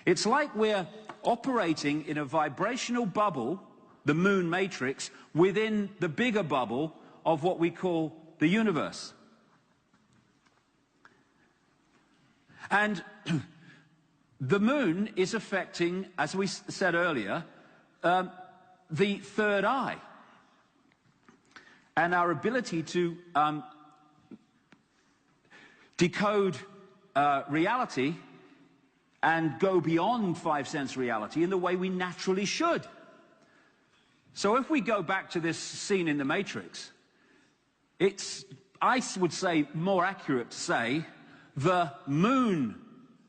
It's like we're operating in a vibrational bubble, the moon matrix, within the bigger bubble of what we call the universe. And the moon is affecting, as we said earlier, the third eye and our ability to decode reality and go beyond five-sense reality in the way we naturally should. So if we go back to this scene in the Matrix, it's, I would say, more accurate to say, the moon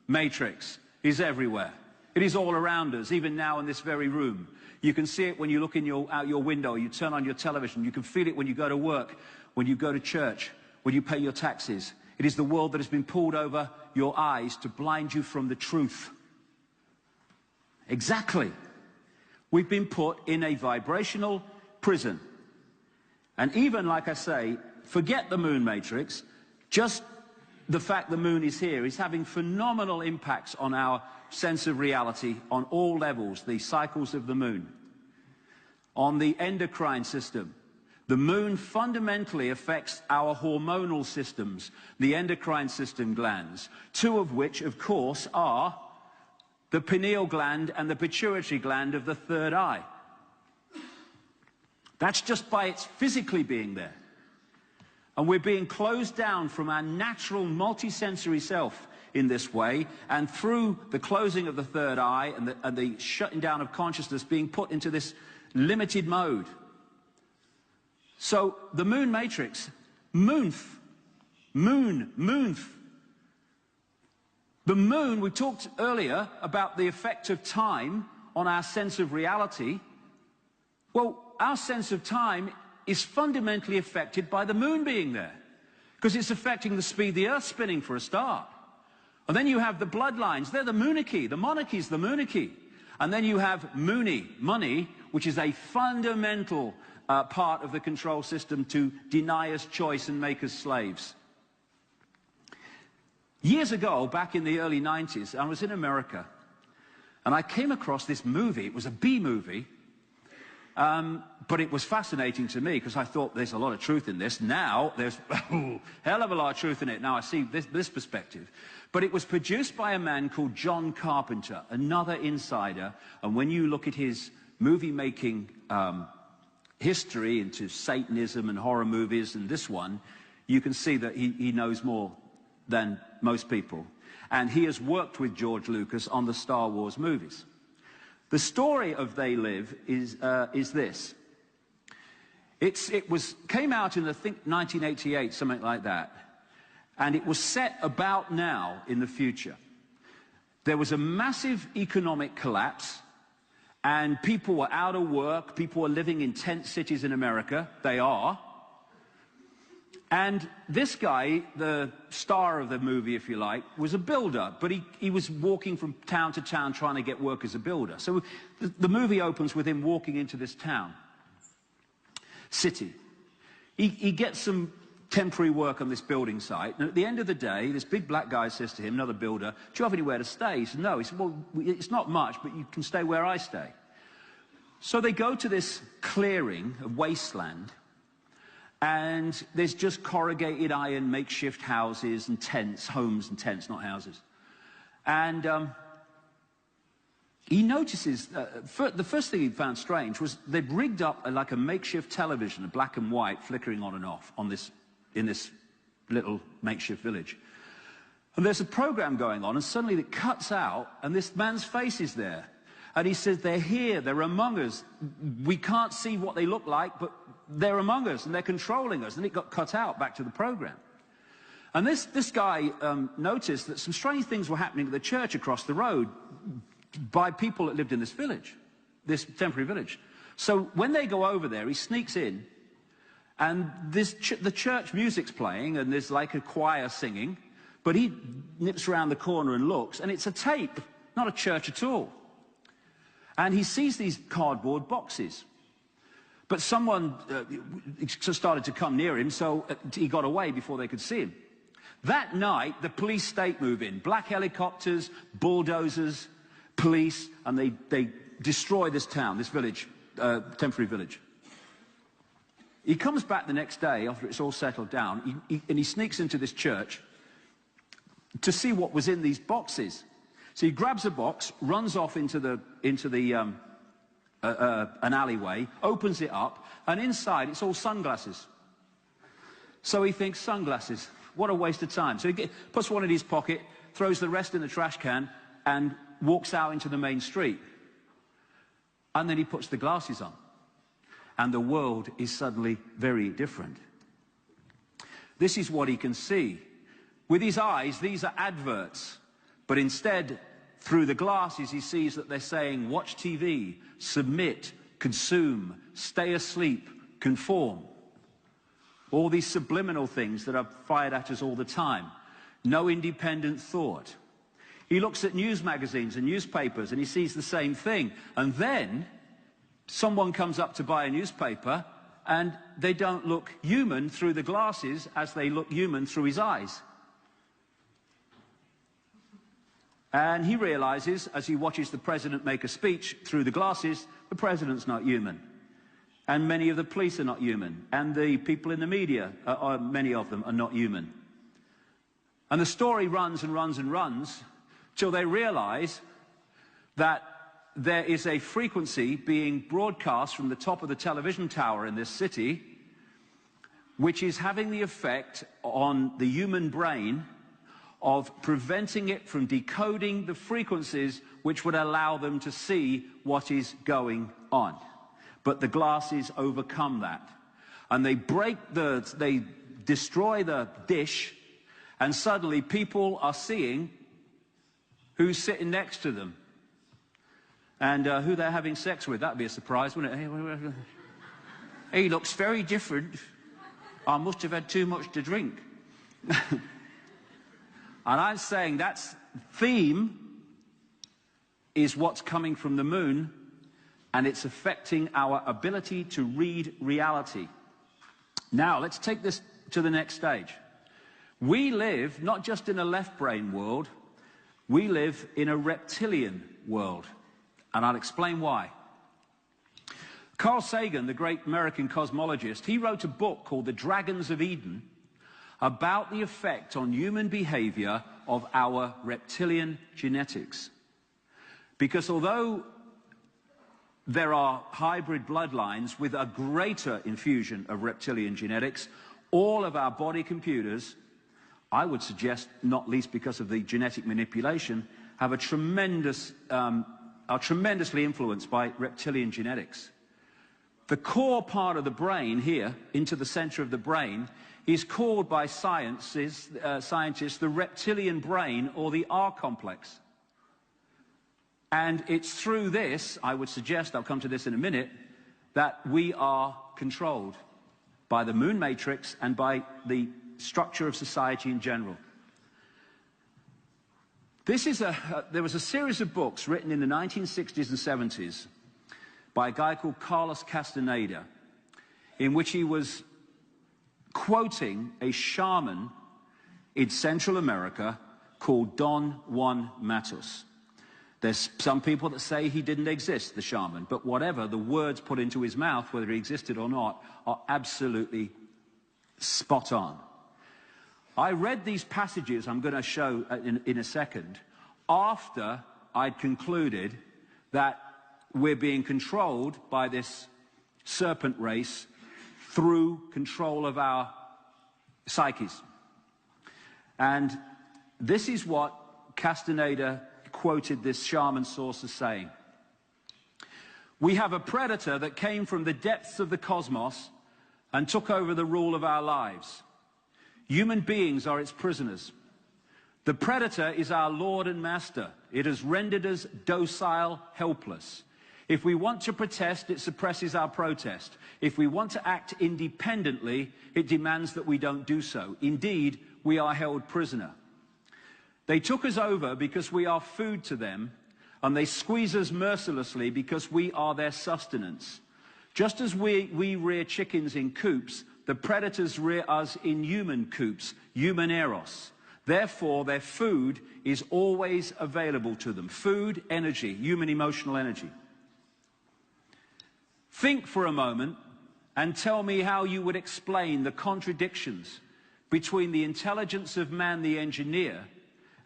matrix is everywhere. It is all around us, even now in this very room. You can see it when you look in out your window, you turn on your television, you can feel it when you go to work, when you go to church, when you pay your taxes. It is the world that has been pulled over your eyes to blind you from the truth. Exactly. We've been put in a vibrational prison. And even, like I say, forget the moon matrix, just the fact the moon is here is having phenomenal impacts on our sense of reality on all levels, the cycles of the moon. On the endocrine system, the moon fundamentally affects our hormonal systems, the endocrine system glands, two of which, of course, are the pineal gland and the pituitary gland of the third eye. That's just by its physically being there. And we're being closed down from our natural multisensory self in this way, and through the closing of the third eye and the shutting down of consciousness, being put into this limited mode. So the moon matrix, moonth. The moon, we talked earlier about the effect of time on our sense of reality. Well, our sense of time is fundamentally affected by the moon being there, because it's affecting the speed of the Earth spinning for a start. And then you have the bloodlines, they're the moonarchy, the monarchy's the moonarchy. And then you have money, which is a fundamental part of the control system to deny us choice and make us slaves. Years ago, back in the early 90s, I was in America, and I came across this movie. It was a B movie, but it was fascinating to me because I thought there's a lot of truth in this. Now, there's a hell of a lot of truth in it. Now I see this perspective. But it was produced by a man called John Carpenter, another insider. And when you look at his movie-making history into Satanism and horror movies and this one, you can see that he knows more than most people. And he has worked with George Lucas on the Star Wars movies. The story of They Live is this. It came out in, I think, 1988, something like that. And it was set about now in the future. There was a massive economic collapse, and people were out of work. People were living in tent cities in America. They are. And this guy, the star of the movie, if you like, was a builder, but he was walking from town to town trying to get work as a builder. So the movie opens with him walking into this city. He gets some temporary work on this building site, and at the end of the day, this big black guy says to him, another builder, "Do you have anywhere to stay?" He said, "No." He said, "Well, it's not much, but you can stay where I stay." So they go to this clearing, a wasteland, and there's just corrugated iron makeshift houses and tents, homes and tents, not houses. And he notices, the first thing he found strange was they'd rigged up like a makeshift television, a black and white, flickering on and off in this little makeshift village. And there's a program going on, and suddenly it cuts out, and this man's face is there. And he says, "They're here, they're among us. We can't see what they look like, but they're among us, and they're controlling us." And it got cut out back to the program. And this guy noticed that some strange things were happening at the church across the road by people that lived in this village, this temporary village. So when they go over there, he sneaks in, and the church music's playing, and there's like a choir singing, but he nips around the corner and looks, and it's a tape, not a church at all. And he sees these cardboard boxes. But someone started to come near him, so he got away before they could see him. That night, the police state move in. Black helicopters, bulldozers, police, and they destroy this town, this village, temporary village. He comes back the next day after it's all settled down, and he sneaks into this church to see what was in these boxes. So he grabs a box, runs off into an alleyway, opens it up, and inside it's all sunglasses. So he thinks, sunglasses, what a waste of time. So he puts one in his pocket, throws the rest in the trash can, and walks out into the main street. And then he puts the glasses on. And the world is suddenly very different. This is what he can see. With his eyes, these are adverts. But instead, through the glasses, he sees that they're saying, watch TV, submit, consume, stay asleep, conform. All these subliminal things that are fired at us all the time. No independent thought. He looks at news magazines and newspapers, and he sees the same thing. And then someone comes up to buy a newspaper, and they don't look human through the glasses as they look human through his eyes. And he realizes, as he watches the president make a speech through the glasses, the president's not human. And many of the police are not human. And the people in the media, many of them, are not human. And the story runs and runs and runs till they realize that there is a frequency being broadcast from the top of the television tower in this city, which is having the effect on the human brain of preventing it from decoding the frequencies which would allow them to see what is going on. But the glasses overcome that. And they destroy the dish, and suddenly people are seeing who's sitting next to them. And who they're having sex with. That'd be a surprise, wouldn't it? He looks very different. I must have had too much to drink. And I'm saying that theme is what's coming from the moon, and it's affecting our ability to read reality. Now, let's take this to the next stage. We live not just in a left brain world, we live in a reptilian world, and I'll explain why. Carl Sagan, the great American cosmologist, he wrote a book called The Dragons of Eden about the effect on human behavior of our reptilian genetics. Because although there are hybrid bloodlines with a greater infusion of reptilian genetics, all of our body computers, I would suggest, not least because of the genetic manipulation, have a are tremendously influenced by reptilian genetics. The core part of the brain here, into the center of the brain, is called by scientists the reptilian brain, or the R complex. And it's through this, I would suggest, I'll come to this in a minute, that we are controlled by the moon matrix and by the structure of society in general. There was a series of books written in the 1960s and 70s by a guy called Carlos Castaneda, in which he was quoting a shaman in Central America called Don Juan Matus. There's some people that say he didn't exist, the shaman, but whatever, the words put into his mouth, whether he existed or not, are absolutely spot on. I read these passages I'm going to show in a second after I'd concluded that we're being controlled by this serpent race through control of our psyches. And this is what Castaneda quoted this shaman source as saying. We have a predator that came from the depths of the cosmos and took over the rule of our lives. Human beings are its prisoners. The predator is our lord and master. It has rendered us docile, helpless. If we want to protest, it suppresses our protest. If we want to act independently, it demands that we don't do so. Indeed, we are held prisoner. They took us over because we are food to them, and they squeeze us mercilessly because we are their sustenance. Just as we rear chickens in coops, the predators rear us in human coops, human eros. Therefore, their food is always available to them. Food, energy, human emotional energy. Think for a moment and tell me how you would explain the contradictions between the intelligence of man the engineer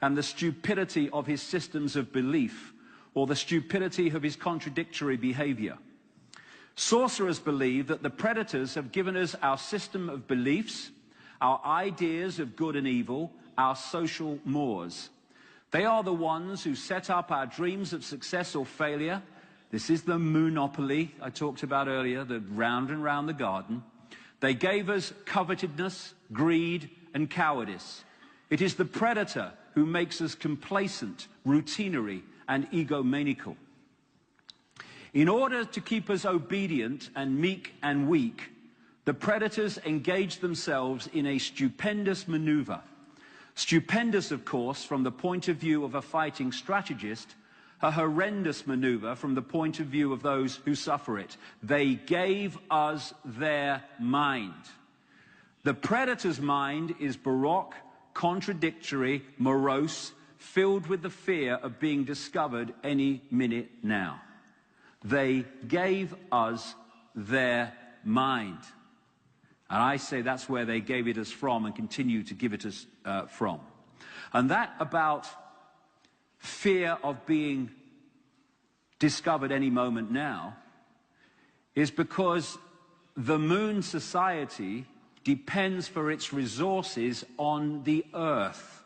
and the stupidity of his systems of belief, or the stupidity of his contradictory behavior. Sorcerers believe that the predators have given us our system of beliefs, our ideas of good and evil, our social mores. They are the ones who set up our dreams of success or failure. This is the monopoly I talked about earlier, the round and round the garden. They gave us covetousness, greed, and cowardice. It is the predator who makes us complacent, routinary, and egomaniacal. In order to keep us obedient and meek and weak, the predators engage themselves in a stupendous maneuver. Stupendous, of course, from the point of view of a fighting strategist, a horrendous maneuver from the point of view of those who suffer it. They gave us their mind. The predator's mind is baroque, contradictory, morose, filled with the fear of being discovered any minute now. They gave us their mind. And I say that's where they gave it us from and continue to give it us from. And that about fear of being discovered any moment now is because the moon society depends for its resources on the earth.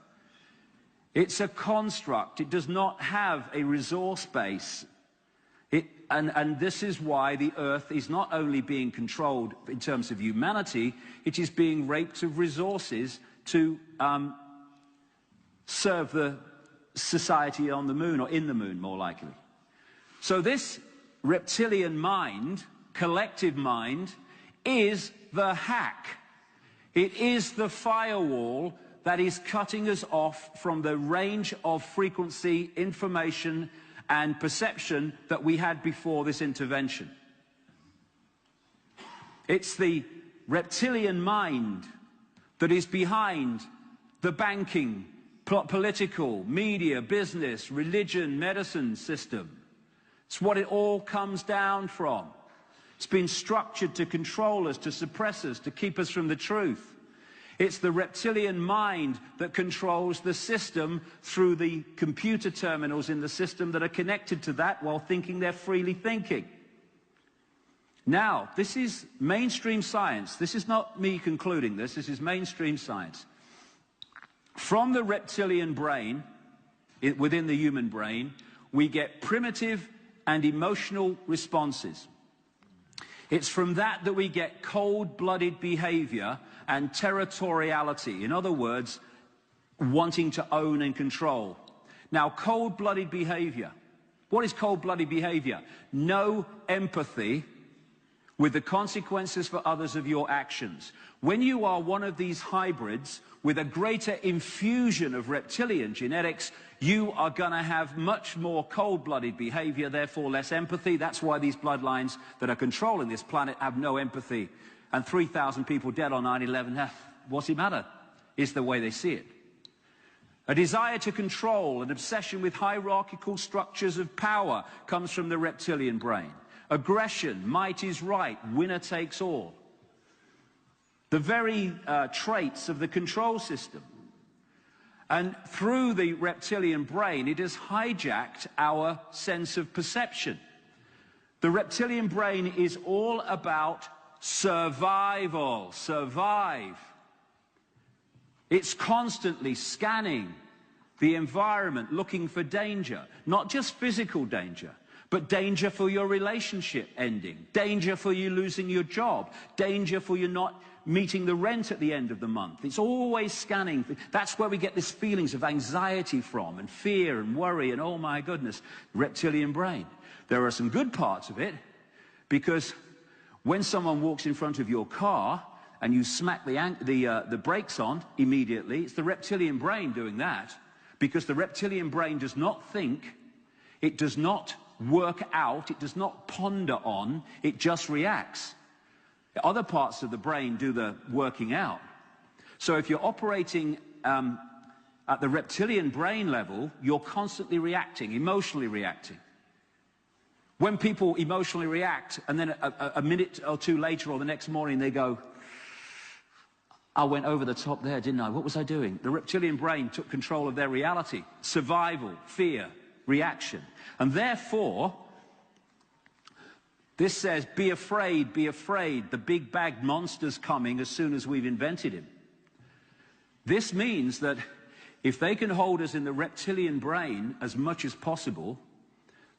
It's a construct. It does not have a resource base. And this is why the earth is not only being controlled in terms of humanity, it is being raped of resources to serve the society on the moon, or in the moon more likely. So this reptilian mind, collective mind, is the hack. It is the firewall that is cutting us off from the range of frequency, information, and perception that we had before this intervention. It's the reptilian mind that is behind the banking, political, media, business, religion, medicine system. It's what it all comes down from. It's been structured to control us, to suppress us, to keep us from the truth. It's the reptilian mind that controls the system through the computer terminals in the system that are connected to that while thinking they're freely thinking. Now, this is mainstream science. This is not me concluding this. This is mainstream science. From the reptilian brain, within the human brain, we get primitive and emotional responses. It's from that we get cold-blooded behavior and territoriality. In other words, wanting to own and control. Now, cold-blooded behavior. What is cold-blooded behavior? No empathy with the consequences for others of your actions. When you are one of these hybrids with a greater infusion of reptilian genetics, you are going to have much more cold-blooded behavior, therefore less empathy. That's why these bloodlines that are controlling this planet have no empathy. And 3,000 people dead on 9/11, what's it matter? Is the way they see it. A desire to control, an obsession with hierarchical structures of power comes from the reptilian brain. Aggression, might is right, winner takes all. The very traits of the control system. And through the reptilian brain, it has hijacked our sense of perception. The reptilian brain is all about survival, survive. It's constantly scanning the environment, looking for danger, not just physical danger, but danger for your relationship ending, danger for you losing your job, danger for you not meeting the rent at the end of the month. It's always scanning. That's where we get these feelings of anxiety from, and fear and worry, and oh my goodness, reptilian brain. There are some good parts of it, because when someone walks in front of your car and you smack the brakes on immediately, it's the reptilian brain doing that, because the reptilian brain does not think, it does not work out, it does not ponder on, it just reacts. Other parts of the brain do the working out. So if you're operating at the reptilian brain level, you're constantly reacting, emotionally reacting. When people emotionally react, and then a minute or two later or the next morning they go, I went over the top there, didn't I? What was I doing? The reptilian brain took control of their reality. Survival, fear, reaction. And therefore, this says, be afraid, the big bad monster's coming as soon as we've invented him. This means that if they can hold us in the reptilian brain as much as possible,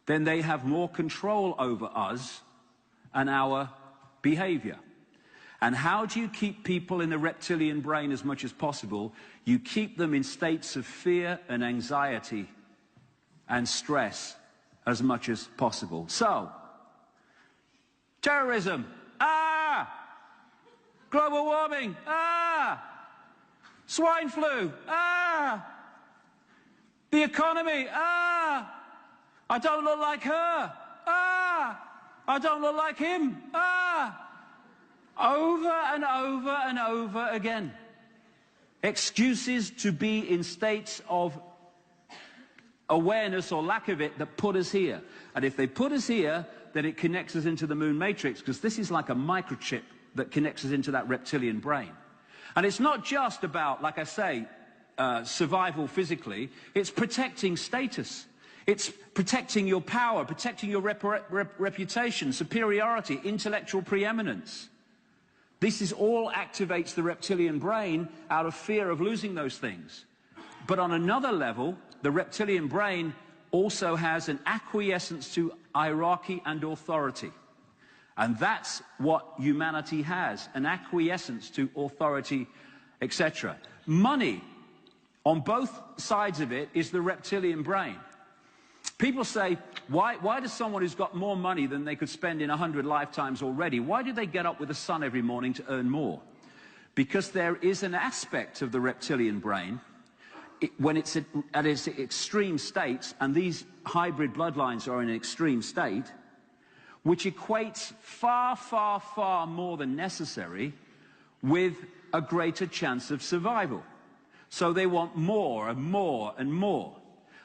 then they have more control over us and our behavior. And how do you keep people in the reptilian brain as much as possible? You keep them in states of fear and anxiety and stress as much as possible. So, terrorism, global warming, swine flu, the economy, I don't look like her, I don't look like him, over and over and over again. Excuses to be in states of awareness or lack of it that put us here. And if they put us here, then it connects us into the moon matrix, because this is like a microchip that connects us into that reptilian brain. And it's not just about, like I say, survival physically. It's protecting status. It's protecting your power, protecting your reputation, superiority, intellectual preeminence. This all activates the reptilian brain out of fear of losing those things. But on another level, the reptilian brain also has an acquiescence to hierarchy and authority. And that's what humanity has, an acquiescence to authority, etc. Money, on both sides of it, is the reptilian brain. People say, why does someone who's got more money than they could spend in 100 lifetimes already, why do they get up with the sun every morning to earn more? Because there is an aspect of the reptilian brain when it's at its extreme states, and these hybrid bloodlines are in an extreme state, which equates far, far, far more than necessary with a greater chance of survival. So they want more and more and more.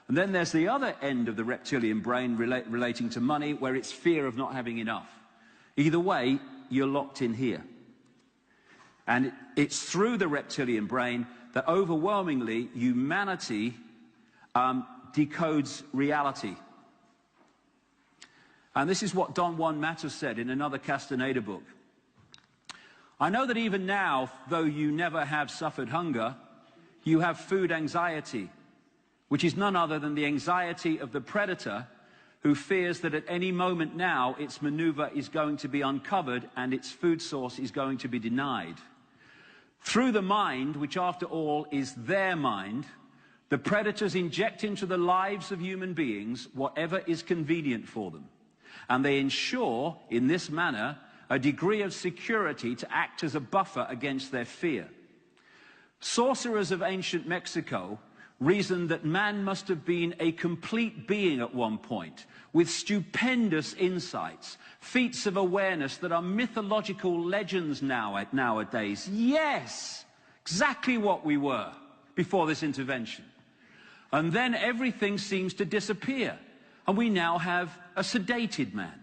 And then there's the other end of the reptilian brain relating to money, where it's fear of not having enough. Either way, you're locked in here. And it's through the reptilian brain that overwhelmingly humanity decodes reality. And this is what Don Juan Matus said in another Castaneda book. I know that even now, though you never have suffered hunger, you have food anxiety, which is none other than the anxiety of the predator who fears that at any moment now its maneuver is going to be uncovered and its food source is going to be denied. Through the mind, which after all is their mind, the predators inject into the lives of human beings whatever is convenient for them. And they ensure, in this manner, a degree of security to act as a buffer against their fear. Sorcerers of ancient Mexico reasoned that man must have been a complete being at one point, with stupendous insights, feats of awareness that are mythological legends nowadays. Yes, exactly what we were before this intervention. And then everything seems to disappear, and we now have a sedated man.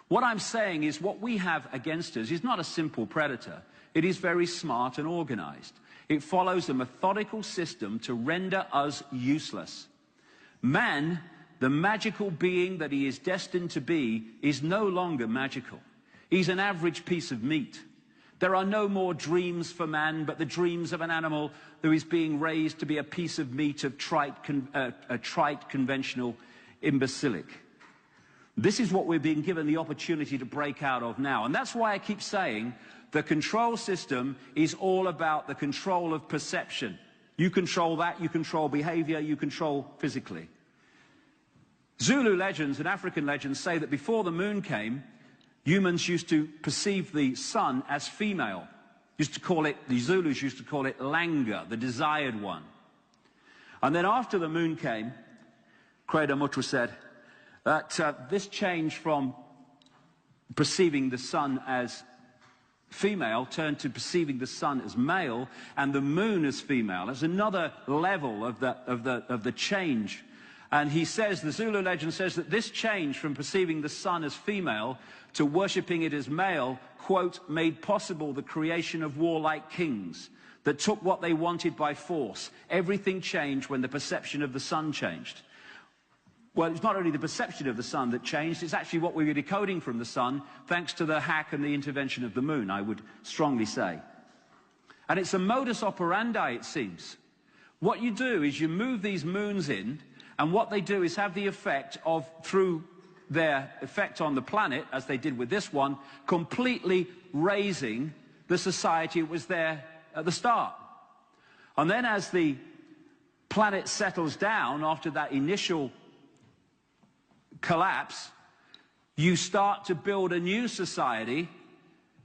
What I'm saying is what we have against us is not a simple predator. It is very smart and organized. It follows a methodical system to render us useless. Man, the magical being that he is destined to be, is no longer magical. He's an average piece of meat. There are no more dreams for man, but the dreams of an animal who is being raised to be a piece of meat of trite, conventional imbecilic. This is what we're being given the opportunity to break out of now. And that's why I keep saying the control system is all about the control of perception. You control that, you control behavior, you control physically. Zulu legends and African legends say that before the moon came, humans used to perceive the sun as female. The Zulus used to call it Langa, the desired one. And then after the moon came, Credo Mutra said that this change from perceiving the sun as female turned to perceiving the sun as male and the moon as female. There's another level of the change. And he says, the Zulu legend says that this change from perceiving the sun as female to worshipping it as male, quote, made possible the creation of warlike kings that took what they wanted by force. Everything changed when the perception of the sun changed. Well, it's not only the perception of the sun that changed, it's actually what we were decoding from the sun, thanks to the hack and the intervention of the moon, I would strongly say. And it's a modus operandi, it seems. What you do is you move these moons in, and what they do is have the effect of, through their effect on the planet, as they did with this one, completely raising the society that was there at the start. And then as the planet settles down after that initial collapse, you start to build a new society,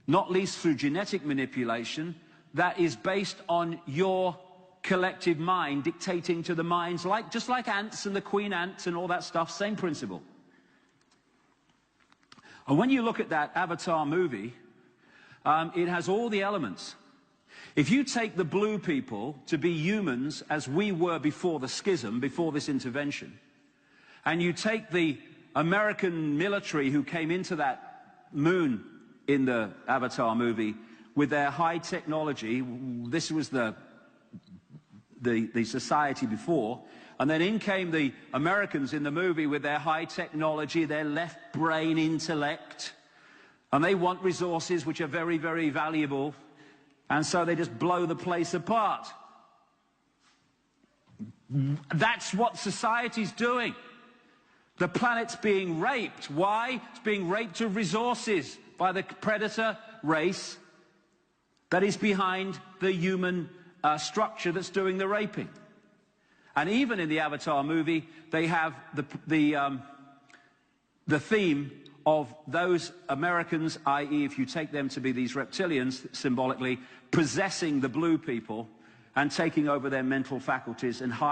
not least through genetic manipulation, that is based on your collective mind dictating to the minds, just like ants and the queen ants and all that stuff, same principle. And when you look at that Avatar movie, it has all the elements. If you take the blue people to be humans as we were before the schism, before this intervention, and you take the American military who came into that moon in the Avatar movie with their high technology, this was the society before, and then in came the Americans in the movie with their high technology, their left brain intellect, and they want resources which are very, very valuable, and so they just blow the place apart. That's what society's doing. The planet's being raped. Why? It's being raped of resources by the predator race that is behind the human structure that's doing the raping. And even in the Avatar movie, they have the theme of those Americans, i.e. if you take them to be these reptilians, symbolically, possessing the blue people and taking over their mental faculties and hiding